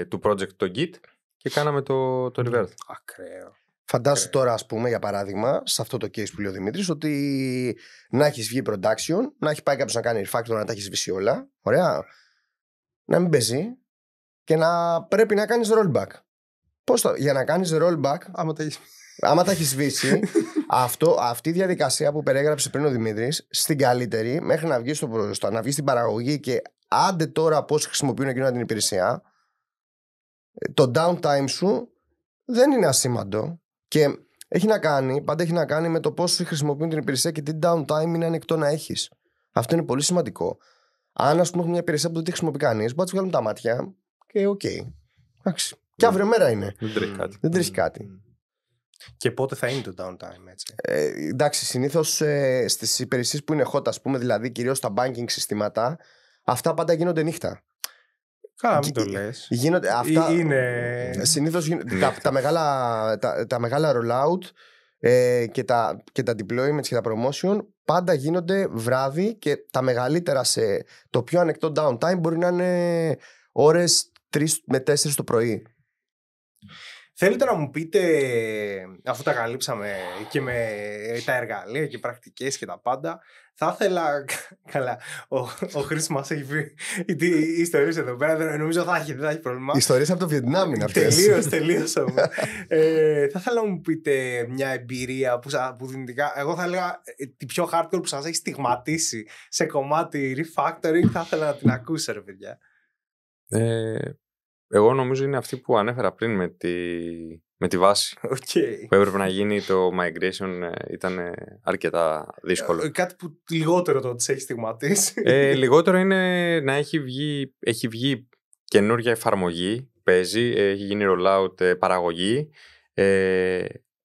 του project το Git και κάναμε το revert. Ακραίο. Φαντάσου τώρα, ας πούμε, για παράδειγμα, σε αυτό το case που λέει ο Δημήτρης, ότι να έχεις βγει production, να έχει πάει κάποιος να κάνει refactor, να τα έχεις σβήσει όλα. Ωραία. Να μην παίζει και να πρέπει να κάνεις rollback. Για να κάνεις rollback, άμα τα έχεις σβήσει, αυτή η διαδικασία που περιέγραψε πριν ο Δημήτρης, στην καλύτερη, μέχρι να βγει να βγει στην παραγωγή και άντε τώρα πώς χρησιμοποιούν εκείνη την υπηρεσία, το downtime σου δεν είναι ασήμαντο. Και πάντα έχει να κάνει με το πώς χρησιμοποιούν την υπηρεσία και τι downtime είναι ανεκτό να έχεις. Αυτό είναι πολύ σημαντικό. Αν, ας πούμε, έχουμε μια υπηρεσία που δεν τη χρησιμοποιεί κανείς, μπορεί να τη βγάλουμε τα μάτια και οκ. Εντάξει. Και αύριο μέρα είναι. Δεν τρέχει κάτι. Και πότε θα είναι το downtime, έτσι? Εντάξει, συνήθως στις υπηρεσίες που είναι hot, ας πούμε, δηλαδή κυρίως στα banking συστήματα, αυτά πάντα γίνονται νύχτα. Καλά, μην το λες. Γίνονται, αυτά, συνήθως τα μεγάλα rollout και τα deployments και τα promotion πάντα γίνονται βράδυ και τα μεγαλύτερα το πιο ανεκτό downtime μπορεί να είναι ώρες 3 με 4 το πρωί. Θέλετε να μου πείτε, αφού τα καλύψαμε και με τα εργαλεία και πρακτικές και τα πάντα, θα ήθελα, καλά, ο Χρήστος μας έχει πει οι ιστορίες εδώ πέρα, νομίζω δεν θα έχει πρόβλημα. Οι ιστορίες από το Βιετνάμ είναι αυτές. Τελείως. Θα ήθελα να μου πείτε μια εμπειρία που δυνητικά, εγώ θα έλεγα τη πιο hardcore που σας έχει στιγματίσει σε κομμάτι refactoring, θα ήθελα να την ακούσω, ρε παιδιά. Εγώ νομίζω είναι αυτή που ανέφερα πριν με τη βάση. Που έπρεπε να γίνει το migration, ήταν αρκετά δύσκολο. Κάτι που λιγότερο το της έχει στιγματίσει. Λιγότερο είναι να έχει βγει καινούργια εφαρμογή, παίζει, έχει γίνει rollout παραγωγή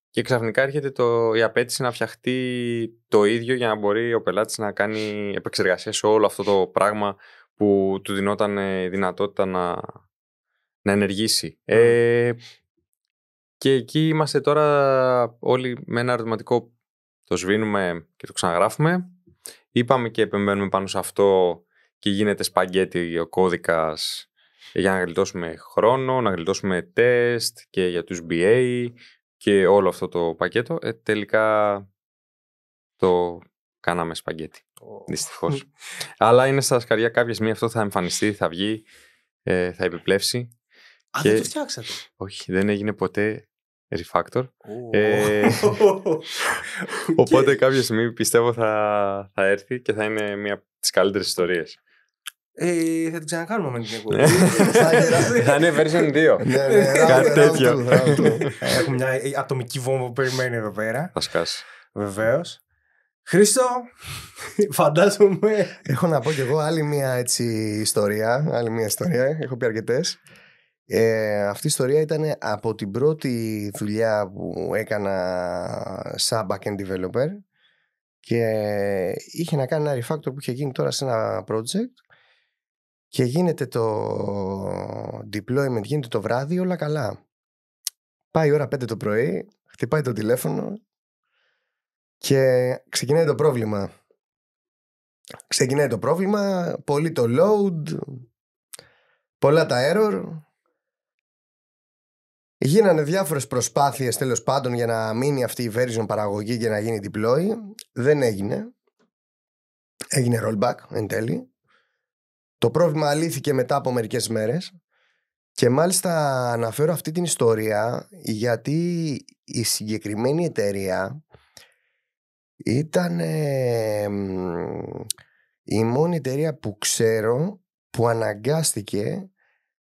και ξαφνικά έρχεται η απέτηση να φτιαχτεί το ίδιο για να μπορεί ο πελάτης να κάνει επεξεργασία σε όλο αυτό το πράγμα που του δινόταν δυνατότητα να ενεργήσει. Και εκεί είμαστε τώρα όλοι με ένα ερωτηματικό, το σβήνουμε και το ξαναγράφουμε. Είπαμε και επεμβαίνουμε πάνω σε αυτό και γίνεται σπαγκέτι ο κώδικας για να γλιτώσουμε χρόνο, να γλιτώσουμε τεστ και για τους BA και όλο αυτό το πακέτο. Τελικά το κάναμε σπαγκέτι, δυστυχώς. Αλλά είναι στα σκαριά κάποια στιγμή αυτό θα εμφανιστεί, θα βγει, θα επιπλέψει. Δεν το φτιάξατε? Όχι, δεν έγινε ποτέ refactor. Οπότε κάποια στιγμή πιστεύω θα έρθει και θα είναι μια από τις καλύτερες ιστορίες. Θα την ξανακάνουμε με την εκπομπή. Θα είναι version 2. Κάτι τέτοιο. Έχουμε μια ατομική βόμβα που περιμένει εδώ πέρα. Θα σκάσει. Βεβαίως. Χρήστο, φαντάζομαι. Έχω να πω κι εγώ άλλη μια ιστορία. Έχω πει αρκετές. Αυτή η ιστορία ήταν από την πρώτη δουλειά που έκανα σαν backend developer και είχε να κάνει ένα refactor που είχε γίνει τώρα σε ένα project και γίνεται το deployment, γίνεται το βράδυ, όλα καλά. Πάει η ώρα 5 το πρωί, χτυπάει το τηλέφωνο και ξεκινάει το πρόβλημα. Πολύ το load, πολλά τα error. Γίνανε διάφορες προσπάθειες τέλος πάντων για να μείνει αυτή η version παραγωγή και να γίνει deploy. Δεν έγινε. Έγινε rollback εν τέλει. Το πρόβλημα λύθηκε μετά από μερικές μέρες. Και μάλιστα αναφέρω αυτή την ιστορία γιατί η συγκεκριμένη εταιρεία ήταν η μόνη εταιρεία που ξέρω που αναγκάστηκε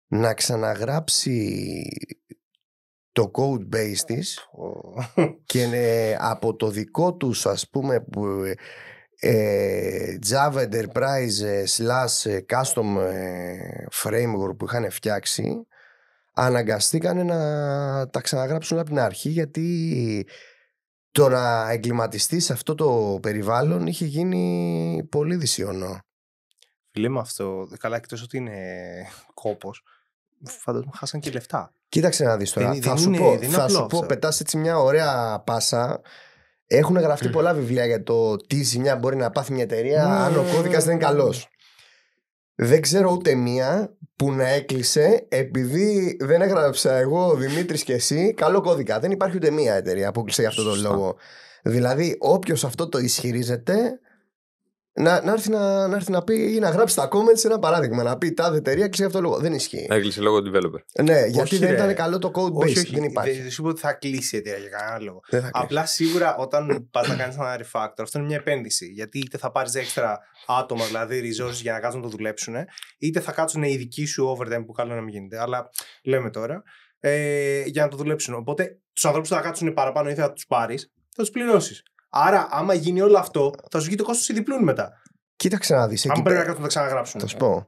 να ξαναγράψει το code base της και από το δικό τους, ας πούμε, Java Enterprise / Custom Framework που είχαν φτιάξει, αναγκαστήκανε να τα ξαναγράψουν από την αρχή, γιατί το να εγκληματιστεί σε αυτό το περιβάλλον είχε γίνει πολύ δυσιονό. Φίλε με αυτό, καλά, εκτός ότι είναι κόπος, φαντάζομαι χάσαν και λεφτά. Κοίταξε να δεις τώρα. Θα σου πω, πετάς έτσι μια ωραία πάσα. Έχουν γραφτεί πολλά βιβλία για το τι ζημιά μπορεί να πάθει μια εταιρεία αν ο κώδικας δεν είναι καλός. Δεν ξέρω ούτε μία που να έκλεισε επειδή δεν έγραψα εγώ, ο Δημήτρης και εσύ καλό κώδικα. Δεν υπάρχει ούτε μία εταιρεία που έκλεισε για αυτόν τον λόγο. Δηλαδή, όποιος αυτό το ισχυρίζεται, να έρθει να πει ή να γράψει στα comments ένα παράδειγμα. Να πει τάδε εταιρεία έκλεισε για αυτόν τον λόγο. Δεν ισχύει. Έκλεισε λόγω developer. Ναι, γιατί δεν ήταν καλό το code base. Όχι, δεν υπάρχει. Δεν σου πω ότι θα κλείσει η εταιρεία για κανένα λόγο. Απλά σίγουρα όταν πας να κάνεις ένα refactor, αυτό είναι μια επένδυση. Γιατί είτε θα πάρεις έξτρα άτομα, δηλαδή resources για να κάτσουν να το δουλέψουν, είτε θα κάτσουν οι δικοί σου overtime που καλό να μην γίνεται. Αλλά λέμε τώρα, για να το δουλέψουν. Οπότε τους ανθρώπους που θα κάτσουν παραπάνω ή θα τους πάρεις, θα τους πληρώσεις. Άρα, άμα γίνει όλο αυτό, θα σου βγει το κόστος διπλούν μετά. Κοίταξε να δεις. Αν πρέπει να κάτσουν να τα ξαναγράψουν. Θα σου πω.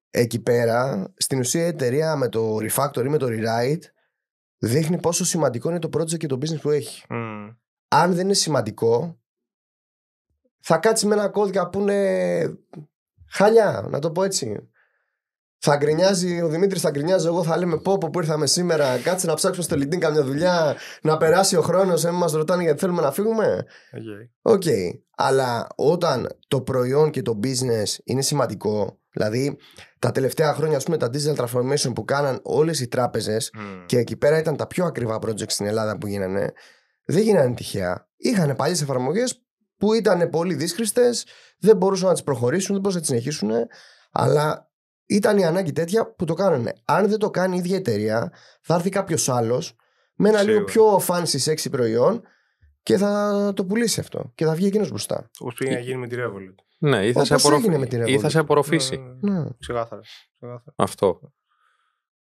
Εκεί πέρα, στην ουσία η εταιρεία με το refactor ή με το rewrite δείχνει πόσο σημαντικό είναι το project και το business που έχει. Αν δεν είναι σημαντικό, θα κάτσει με ένα κώδικα που είναι χαλιά, να το πω έτσι. Θα γκρινιάζει ο Δημήτρης, θα γκρινιάζω εγώ, θα λέμε πω που ήρθαμε σήμερα, κάτσε να ψάξουμε στο LinkedIn καμιά δουλειά, να περάσει ο χρόνος, μας ρωτάνε γιατί θέλουμε να φύγουμε. Οκ. Αλλά όταν το προϊόν και το business είναι σημαντικό, δηλαδή τα τελευταία χρόνια, ας πούμε, τα digital transformation που κάναν όλες οι τράπεζες και εκεί πέρα ήταν τα πιο ακριβά projects στην Ελλάδα που γίνανε, δεν γίνανε τυχαία. Είχαν παλιές εφαρμογές που ήταν πολύ δύσχρηστες, δεν μπορούσαν να τις προχωρήσουν, δεν μπορούσαν να τις συνεχίσουν, αλλά ήταν η ανάγκη τέτοια που το κάνανε. Αν δεν το κάνει η ίδια εταιρεία, θα έρθει κάποιος άλλος με ένα λίγο πιο fancy sexy προϊόν και θα το πουλήσει αυτό και θα βγει εκείνος μπροστά. Όπως πήγε να γίνει με τη Revolut. Ναι, ή θα σε απορροφήσει. Ναι. Ξεκάθαρα. Αυτό.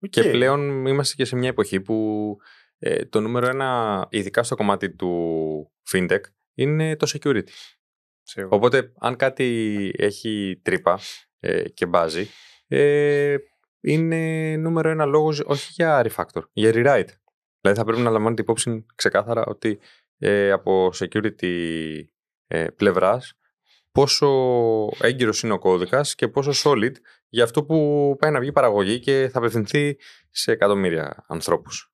Και πλέον είμαστε και σε μια εποχή που το νούμερο ένα, ειδικά στο κομμάτι του fintech, είναι το security. Οπότε, αν κάτι έχει τρύπα και μπάζει, είναι νούμερο ένα λόγος όχι για refactor, για rewrite. Δηλαδή θα πρέπει να λαμβάνετε υπόψη ξεκάθαρα ότι από security πλευράς πόσο έγκυρος είναι ο κώδικας και πόσο solid για αυτό που πάει να βγει παραγωγή και θα απευθυνθεί σε εκατομμύρια ανθρώπους.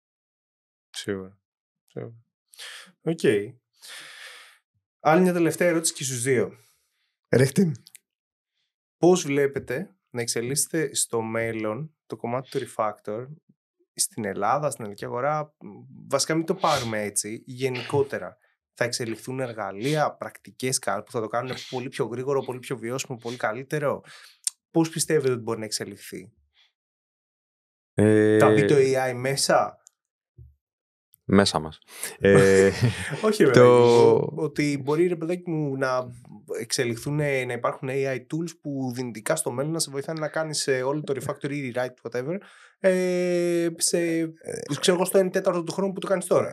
Σίγουρα. Οκ. Άλλη μια τελευταία ερώτηση και στους δύο. Ρέχτην. Πώς βλέπετε να εξελίσσεται στο μέλλον το κομμάτι του refactor στην Ελλάδα, στην ελληνική αγορά? Βασικά μην το πάρουμε έτσι, γενικότερα. Θα εξελιχθούν εργαλεία, πρακτικές που θα το κάνουν πολύ πιο γρήγορο, πολύ πιο βιώσιμο, πολύ καλύτερο? Πώς πιστεύετε ότι μπορεί να εξελιχθεί? Θα μπει το AI μέσα? Μέσα μας. Όχι ρε ότι μπορεί ρε παιδάκι μου να εξελιχθούν, να υπάρχουν AI tools που δυνητικά στο μέλλον να σε βοηθάνε να κάνεις όλο το refactor ή rewrite whatever ξέρω στο 1/4 του χρόνου που το κάνεις τώρα.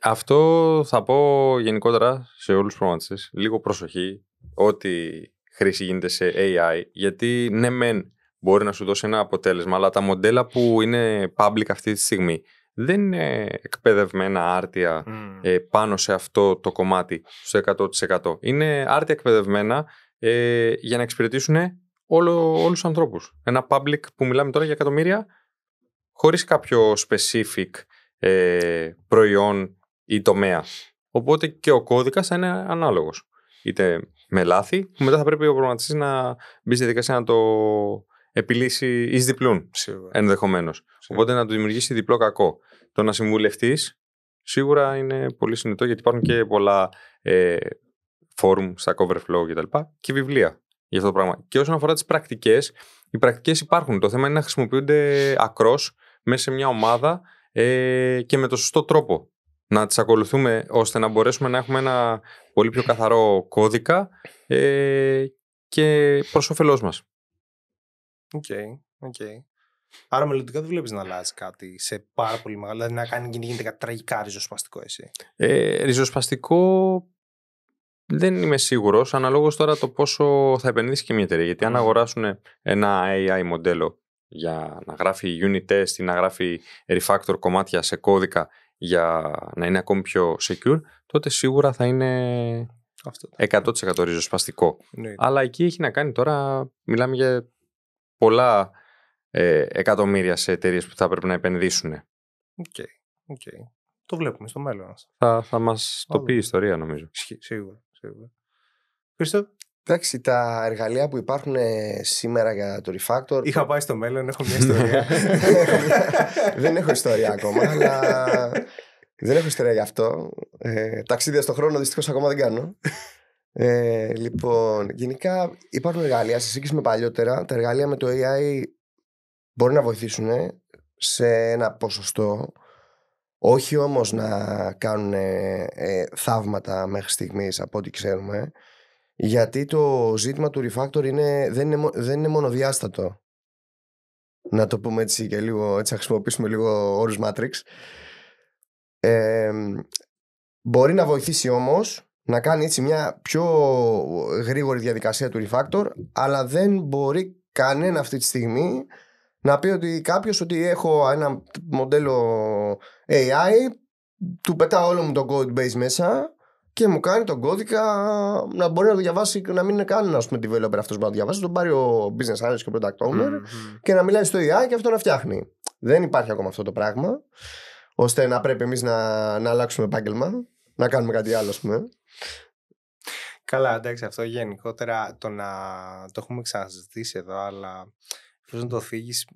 Αυτό θα πω γενικότερα σε όλους τους προγραμματιστές. Λίγο προσοχή ό,τι χρήση γίνεται σε AI, γιατί ναι μεν μπορεί να σου δώσει ένα αποτέλεσμα, αλλά τα μοντέλα που είναι public αυτή τη στιγμή δεν είναι εκπαιδευμένα άρτια πάνω σε αυτό το κομμάτι στο 100%. Είναι άρτια εκπαιδευμένα για να εξυπηρετήσουν όλους τους ανθρώπους. Ένα public που μιλάμε τώρα για εκατομμύρια χωρίς κάποιο specific προϊόν ή τομέα. Οπότε και ο κώδικας θα είναι ανάλογος. Είτε με λάθη, που μετά θα πρέπει ο προγραμματιστής να μπει στη διαδικασία να το επιλύσει εις διπλούν ενδεχομένως. Οπότε να του δημιουργήσει διπλό κακό. Το να συμβουλευτείς σίγουρα είναι πολύ συνετό, γιατί υπάρχουν και πολλά forum, Stack Overflow κτλ. Και βιβλία για αυτό το πράγμα. Και όσον αφορά τις πρακτικές, οι πρακτικές υπάρχουν. Το θέμα είναι να χρησιμοποιούνται ακρός μέσα σε μια ομάδα και με το σωστό τρόπο. Να τις ακολουθούμε ώστε να μπορέσουμε να έχουμε ένα πολύ πιο καθαρό κώδικα και προς όφελός μας. Οκ. Άρα μελλοντικά δεν βλέπεις να αλλάζει κάτι σε πάρα πολύ μεγάλο, δηλαδή να γίνεται κάτι τραγικά ριζοσπαστικό εσύ? Ριζοσπαστικό δεν είμαι σίγουρος, αναλόγως τώρα το πόσο θα επενδύσει και μια εταιρεία. Γιατί αν αγοράσουν ένα AI μοντέλο για να γράφει unit test ή να γράφει refactor κομμάτια σε κώδικα για να είναι ακόμη πιο secure, τότε σίγουρα θα είναι 100% ριζοσπαστικό. Αλλά εκεί έχει να κάνει τώρα, μιλάμε για πολλά εκατομμύρια σε εταιρείες που θα πρέπει να επενδύσουν. Οκ. Το βλέπουμε στο μέλλον. Θα μας το πει η ιστορία, νομίζω. Σίγουρα. Χρήστο. Εντάξει, τα εργαλεία που υπάρχουν σήμερα για το refactor. Είχα πάει στο μέλλον, έχω μια ιστορία. Δεν έχω ιστορία ακόμα, αλλά δεν έχω ιστορία γι' αυτό. Ταξίδια στον χρόνο δυστυχώς ακόμα δεν κάνω. Λοιπόν, γενικά υπάρχουν εργαλεία σε σύγκριση με παλιότερα. Τα εργαλεία με το AI μπορεί να βοηθήσουν σε ένα ποσοστό. Όχι όμως να κάνουν θαύματα μέχρι στιγμής από ό,τι ξέρουμε. Γιατί το ζήτημα του refactor δεν είναι μονοδιάστατο. Να το πούμε έτσι και λίγο, έτσι να χρησιμοποιήσουμε λίγο όρους Matrix. Μπορεί να βοηθήσει όμως να κάνει έτσι μια πιο γρήγορη διαδικασία του refactor, αλλά δεν μπορεί κανένα αυτή τη στιγμή να πει ότι κάποιος ότι έχω ένα μοντέλο AI, του πετάω όλο μου το code base μέσα και μου κάνει τον κώδικα να μπορεί να το διαβάσει, να μην είναι καν developer αυτός που να το διαβάσει, τον πάρει ο business analyst και ο product owner και να μιλάει στο AI και αυτό να φτιάχνει. Δεν υπάρχει ακόμα αυτό το πράγμα, ώστε να πρέπει εμείς να αλλάξουμε επάγγελμα, να κάνουμε κάτι άλλο, ας πούμε. Καλά, εντάξει, αυτό γενικότερα το έχουμε ξανασυζητήσει εδώ, αλλά πώς να το φύγεις,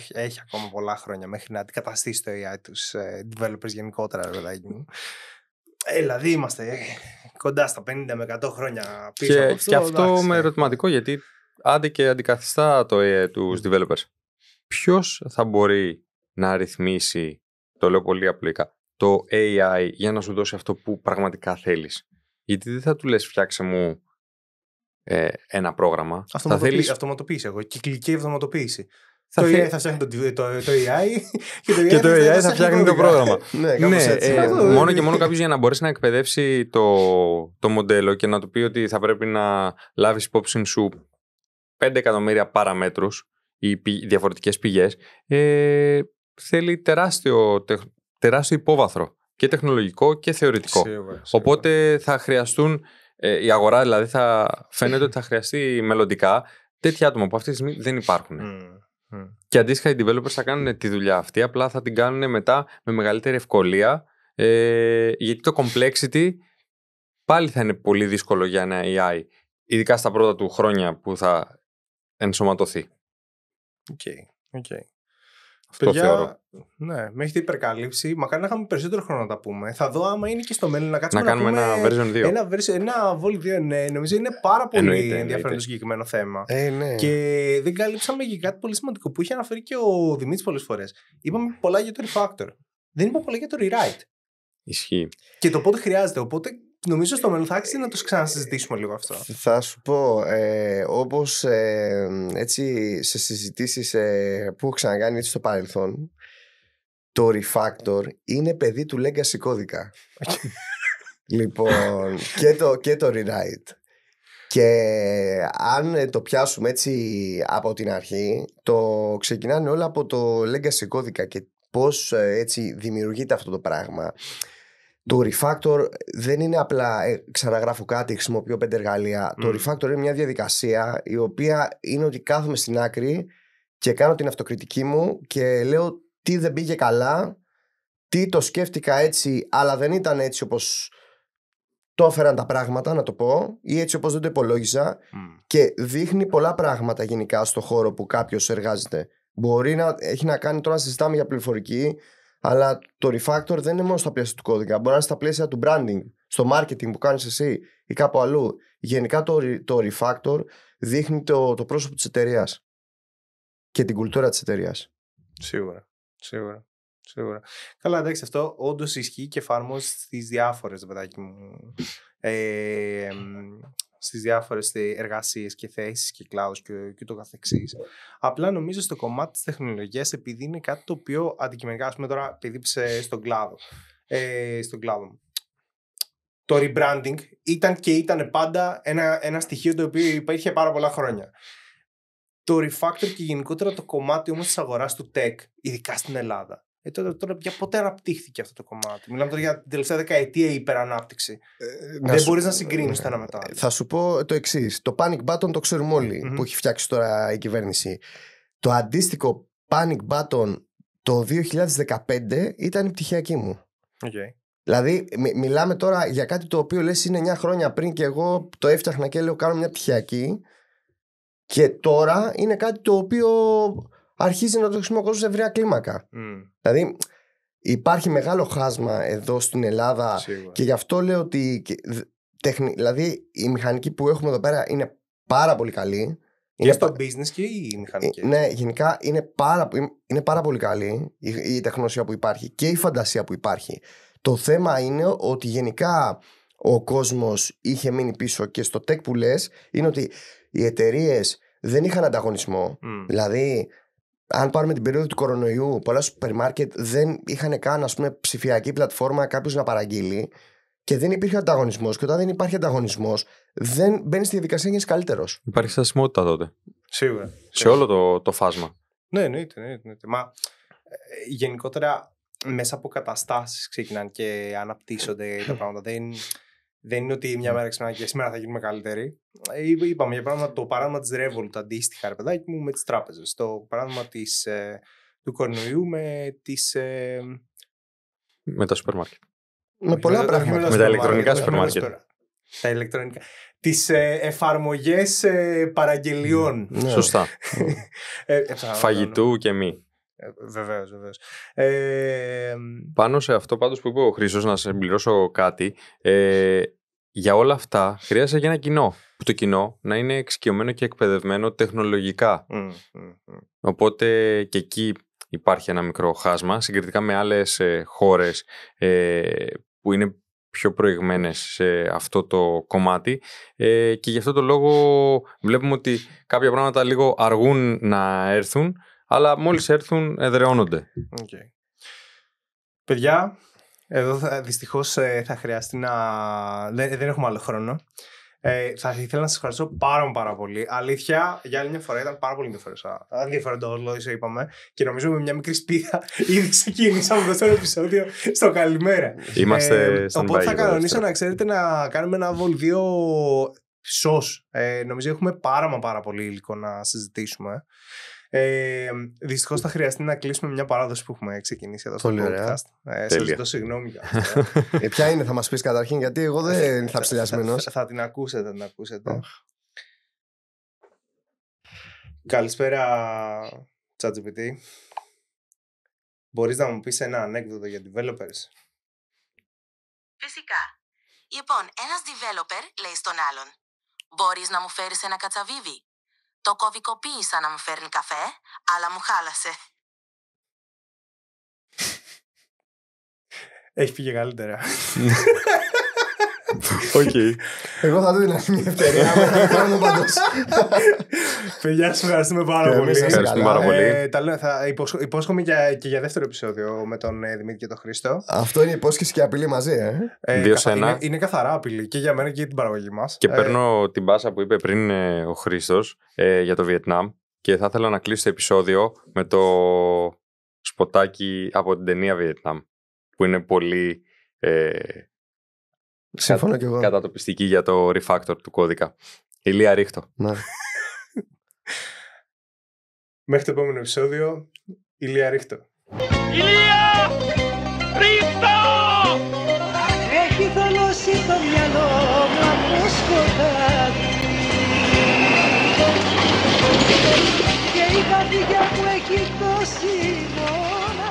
έχει ακόμα πολλά χρόνια μέχρι να αντικαταστήσει το AI τους developers γενικότερα, παιδάκι μου. Δηλαδή είμαστε κοντά στα 50 με 100 χρόνια πίσω από αυτό. Και αυτό με ερωτηματικό, γιατί άντε και αντικαθιστά το AI τους developers. Ποιος θα μπορεί να ρυθμίσει, το λέω πολύ απλοϊκά, το AI για να σου δώσει αυτό που πραγματικά θέλεις? Γιατί δεν θα του λες φτιάξε μου ένα πρόγραμμα. Αυτοματοποίηση εγώ, κυκλική αυτοματοποίηση. Το AI θα φτιάχνει το AI και το AI θα φτιάχνει το πρόγραμμα. Μόνο και μόνο κάποιος για να μπορέσει να εκπαιδεύσει το μοντέλο και να του πει ότι θα πρέπει να λάβεις υπόψη σου 5 εκατομμύρια παραμέτρους ή διαφορετικές πηγές, θέλει τεράστιο υπόβαθρο και τεχνολογικό και θεωρητικό. Σίγουρα. Οπότε θα χρειαστούν, η αγορά δηλαδή θα φαίνεται ότι θα χρειαστεί μελλοντικά τέτοια άτομα που αυτή τη στιγμή δεν υπάρχουν. Και αντίστοιχα οι developers θα κάνουν τη δουλειά αυτή, απλά θα την κάνουν μετά με μεγαλύτερη ευκολία, γιατί το complexity πάλι θα είναι πολύ δύσκολο για ένα AI, ειδικά στα πρώτα του χρόνια που θα ενσωματωθεί. Okay. Αυτό θεωρώ. Ναι, με έχετε υπερκαλύψει. Μακάρι να είχαμε περισσότερο χρόνο να τα πούμε. Θα δω άμα είναι και στο μέλλον να κάτσουμε να κάνουμε ένα version 2. Ένα Vol 2, ναι. Νομίζω είναι πάρα πολύ ενδιαφέρον το συγκεκριμένο θέμα. Ναι. Και δεν καλύψαμε και κάτι πολύ σημαντικό που είχε αναφέρει και ο Δημήτρης πολλές φορές. Είπαμε πολλά για το refactor. Δεν είπαμε πολλά για το rewrite. Ισχύει. Και το πότε χρειάζεται. Οπότε νομίζω στο μέλλον θα άξιζε να το ξανασυζητήσουμε λίγο αυτό. Θα σου πω, όπως έτσι σε συζητήσεις που έχω ξανακάνει έτσι στο παρελθόν, το refactor είναι παιδί του legacy κώδικα. Λοιπόν, και το rewrite. Και αν το πιάσουμε έτσι από την αρχή, το ξεκινάνε όλα από το legacy κώδικα και πώς έτσι δημιουργείται αυτό το πράγμα. Το refactor δεν είναι απλά ξαναγράφω κάτι, χρησιμοποιώ 5 εργαλεία. Το refactor είναι μια διαδικασία η οποία είναι ότι κάθομαι στην άκρη και κάνω την αυτοκριτική μου και λέω τι δεν πήγε καλά, τι το σκέφτηκα έτσι αλλά δεν ήταν έτσι όπως το έφεραν τα πράγματα, να το πω, ή έτσι όπως δεν το υπολόγισα, και δείχνει πολλά πράγματα γενικά στο χώρο που κάποιος εργάζεται. Μπορεί να έχει να κάνει, τώρα συζητάμε για πληροφορική, αλλά το refactor δεν είναι μόνο στα πλαίσια του κώδικα. Μπορεί να είναι στα πλαίσια του branding, στο marketing που κάνεις εσύ ή κάπου αλλού. Γενικά το refactor δείχνει το πρόσωπο της εταιρείας και την κουλτούρα της εταιρείας. Σίγουρα. Καλά, εντάξει, αυτό όντως ισχύει και εφαρμόζεται στις διάφορες, παιδάκι μου, στις διάφορες εργασίες και θέσεις και κλάδους και το καθεξής. Απλά νομίζω στο κομμάτι της τεχνολογίας, επειδή είναι κάτι το οποίο αντικειμενικά, ας πούμε τώρα, επειδή είσαι στον κλάδο μου. Το rebranding ήταν πάντα ένα στοιχείο το οποίο υπήρχε πάρα πολλά χρόνια. Το refactor και γενικότερα το κομμάτι όμως της αγοράς του tech, ειδικά στην Ελλάδα. Τώρα για πότε αναπτύχθηκε αυτό το κομμάτι? Μιλάμε τώρα για την τελευταία δεκαετία υπερανάπτυξη. Δεν μπορείς να συγκρίνεις το ένα με το άλλο. Θα σου πω το εξής. Το panic button το ξέρουμε όλοι, που έχει φτιάξει τώρα η κυβέρνηση. Το αντίστοιχο panic button το 2015 ήταν η πτυχιακή μου. Okay. Δηλαδή μιλάμε τώρα για κάτι το οποίο λες είναι 9 χρόνια πριν και εγώ το έφτιαχνα και λέω κάνω μια πτυχιακή, και τώρα είναι κάτι το οποίο αρχίζει να το χρησιμοποιώ σε ευρεία κλίμακα. Δηλαδή υπάρχει μεγάλο χάσμα εδώ στην Ελλάδα. Σίγουρα. Και γι' αυτό λέω ότι δηλαδή η μηχανική που έχουμε εδώ πέρα είναι πάρα πολύ καλή. Και στο business και η μηχανική. Ναι, γενικά είναι πάρα πολύ καλή η τεχνολογία που υπάρχει και η φαντασία που υπάρχει. Το θέμα είναι ότι γενικά ο κόσμος είχε μείνει πίσω, και στο tech που λες είναι ότι οι εταιρείες δεν είχαν ανταγωνισμό. Δηλαδή, αν πάρουμε την περίοδο του κορονοϊού, πολλά σούπερ μάρκετ δεν είχαν καν, ας πούμε, ψηφιακή πλατφόρμα κάποιος να παραγγείλει, και δεν υπήρχε ανταγωνισμός. Και όταν δεν υπάρχει ανταγωνισμός, δεν μπαίνει στη διαδικασία να γίνεις καλύτερος. Υπάρχει στασιμότητα τότε. Σίγουρα. Σε όλο το φάσμα. Ναι, εννοείται. Μα γενικότερα μέσα από καταστάσεις ξεκινάνε και αναπτύσσονται τα πράγματα. Δεν είναι ότι μια μέρα ξυπνάμε και σήμερα θα γίνουμε καλύτεροι. Είπαμε για το παράδειγμα της Revolut, αντίστοιχα, ρε παιδάκι μου, με τις τράπεζες. Το παράδειγμα του κορονοϊού με τα σούπερ μάρκετ. Με πολλά πράγματα. Με τα ηλεκτρονικά σούπερ μάρκετ. Τα ηλεκτρονικά. Τις εφαρμογές παραγγελιών. Σωστά. Φαγητού και μη. Βεβαίως. Πάνω σε αυτό πάντως που είπε ο Χρήστος, να σε συμπληρώσω κάτι. Για όλα αυτά χρειάζεται και ένα κοινό. Που το κοινό να είναι εξοικειωμένο και εκπαιδευμένο τεχνολογικά. Οπότε και εκεί υπάρχει ένα μικρό χάσμα συγκριτικά με άλλες χώρες που είναι πιο προηγμένες σε αυτό το κομμάτι, και γι' αυτό το λόγο βλέπουμε ότι κάποια πράγματα λίγο αργούν να έρθουν, αλλά μόλις έρθουν εδραιώνονται. Okay. Παιδιά, εδώ δυστυχώς θα χρειαστεί δεν έχουμε άλλο χρόνο. Θα ήθελα να σας ευχαριστώ πάρα πολύ. Αλήθεια, για άλλη μια φορά ήταν πάρα πολύ ενδιαφέροντα όλο όσο είπαμε, και νομίζω με μια μικρή σπίδα ήδη ξεκίνησαμε το δεύτερο επεισόδιο στο καλημέρα. Είμαστε οπότε θα κανονίσω να ξέρετε να κάνουμε ένα vol 2 σως. Νομίζω έχουμε πάρα πολύ υλικό να συζητήσουμε. Δυστυχώς θα χρειαστεί να κλείσουμε μια παράδοση που έχουμε ξεκινήσει εδώ στο podcast. Σας ζητώ συγγνώμη. Ποια είναι, θα μας πεις καταρχήν, γιατί εγώ δεν θα ψηλιασμένος. Θα την ακούσετε. Καλησπέρα, ChatGPT. Μπορείς να μου πεις ένα ανέκδοτο για developers? Φυσικά. Λοιπόν, ένας developer λέει στον άλλον: μπορείς να μου φέρεις ένα κατσαβίδι? Το κωδικοποίησα να μου φέρνει καφέ, αλλά μου χάλασε. Έχει φύγει καλύτερα. Okay. Εγώ θα δίνω μια ευκαιρία να κάνω παντός. Παιδιά, σας ευχαριστούμε πάρα πολύ. Ευχαριστούμε πάρα πολύ. Θα υπόσχομαι και για δεύτερο επεισόδιο με τον Δημήτρη και τον Χρήστο. Αυτό είναι υπόσχεση και απειλή μαζί, 2-1. Είναι καθαρά απειλή και για μένα και για την παραγωγή μας. Και παίρνω την πάσα που είπε πριν ο Χρήστος για το Βιετνάμ, και θα ήθελα να κλείσω το επεισόδιο με το σποτάκι από την ταινία Βιετνάμ, που είναι πολύ συμφωνώ κι εγώ. Κατατοπιστική για το refactor του κώδικα. Ηλία Ρίχτο. Ναι. Μέχρι το επόμενο επεισόδιο, Ηλία Ρίχτο. Ηλία Ρίχτο! Έχει θολώσει το μυαλό μου από σκοτάδι, και η καρδιά μου έχει τόση μόνα.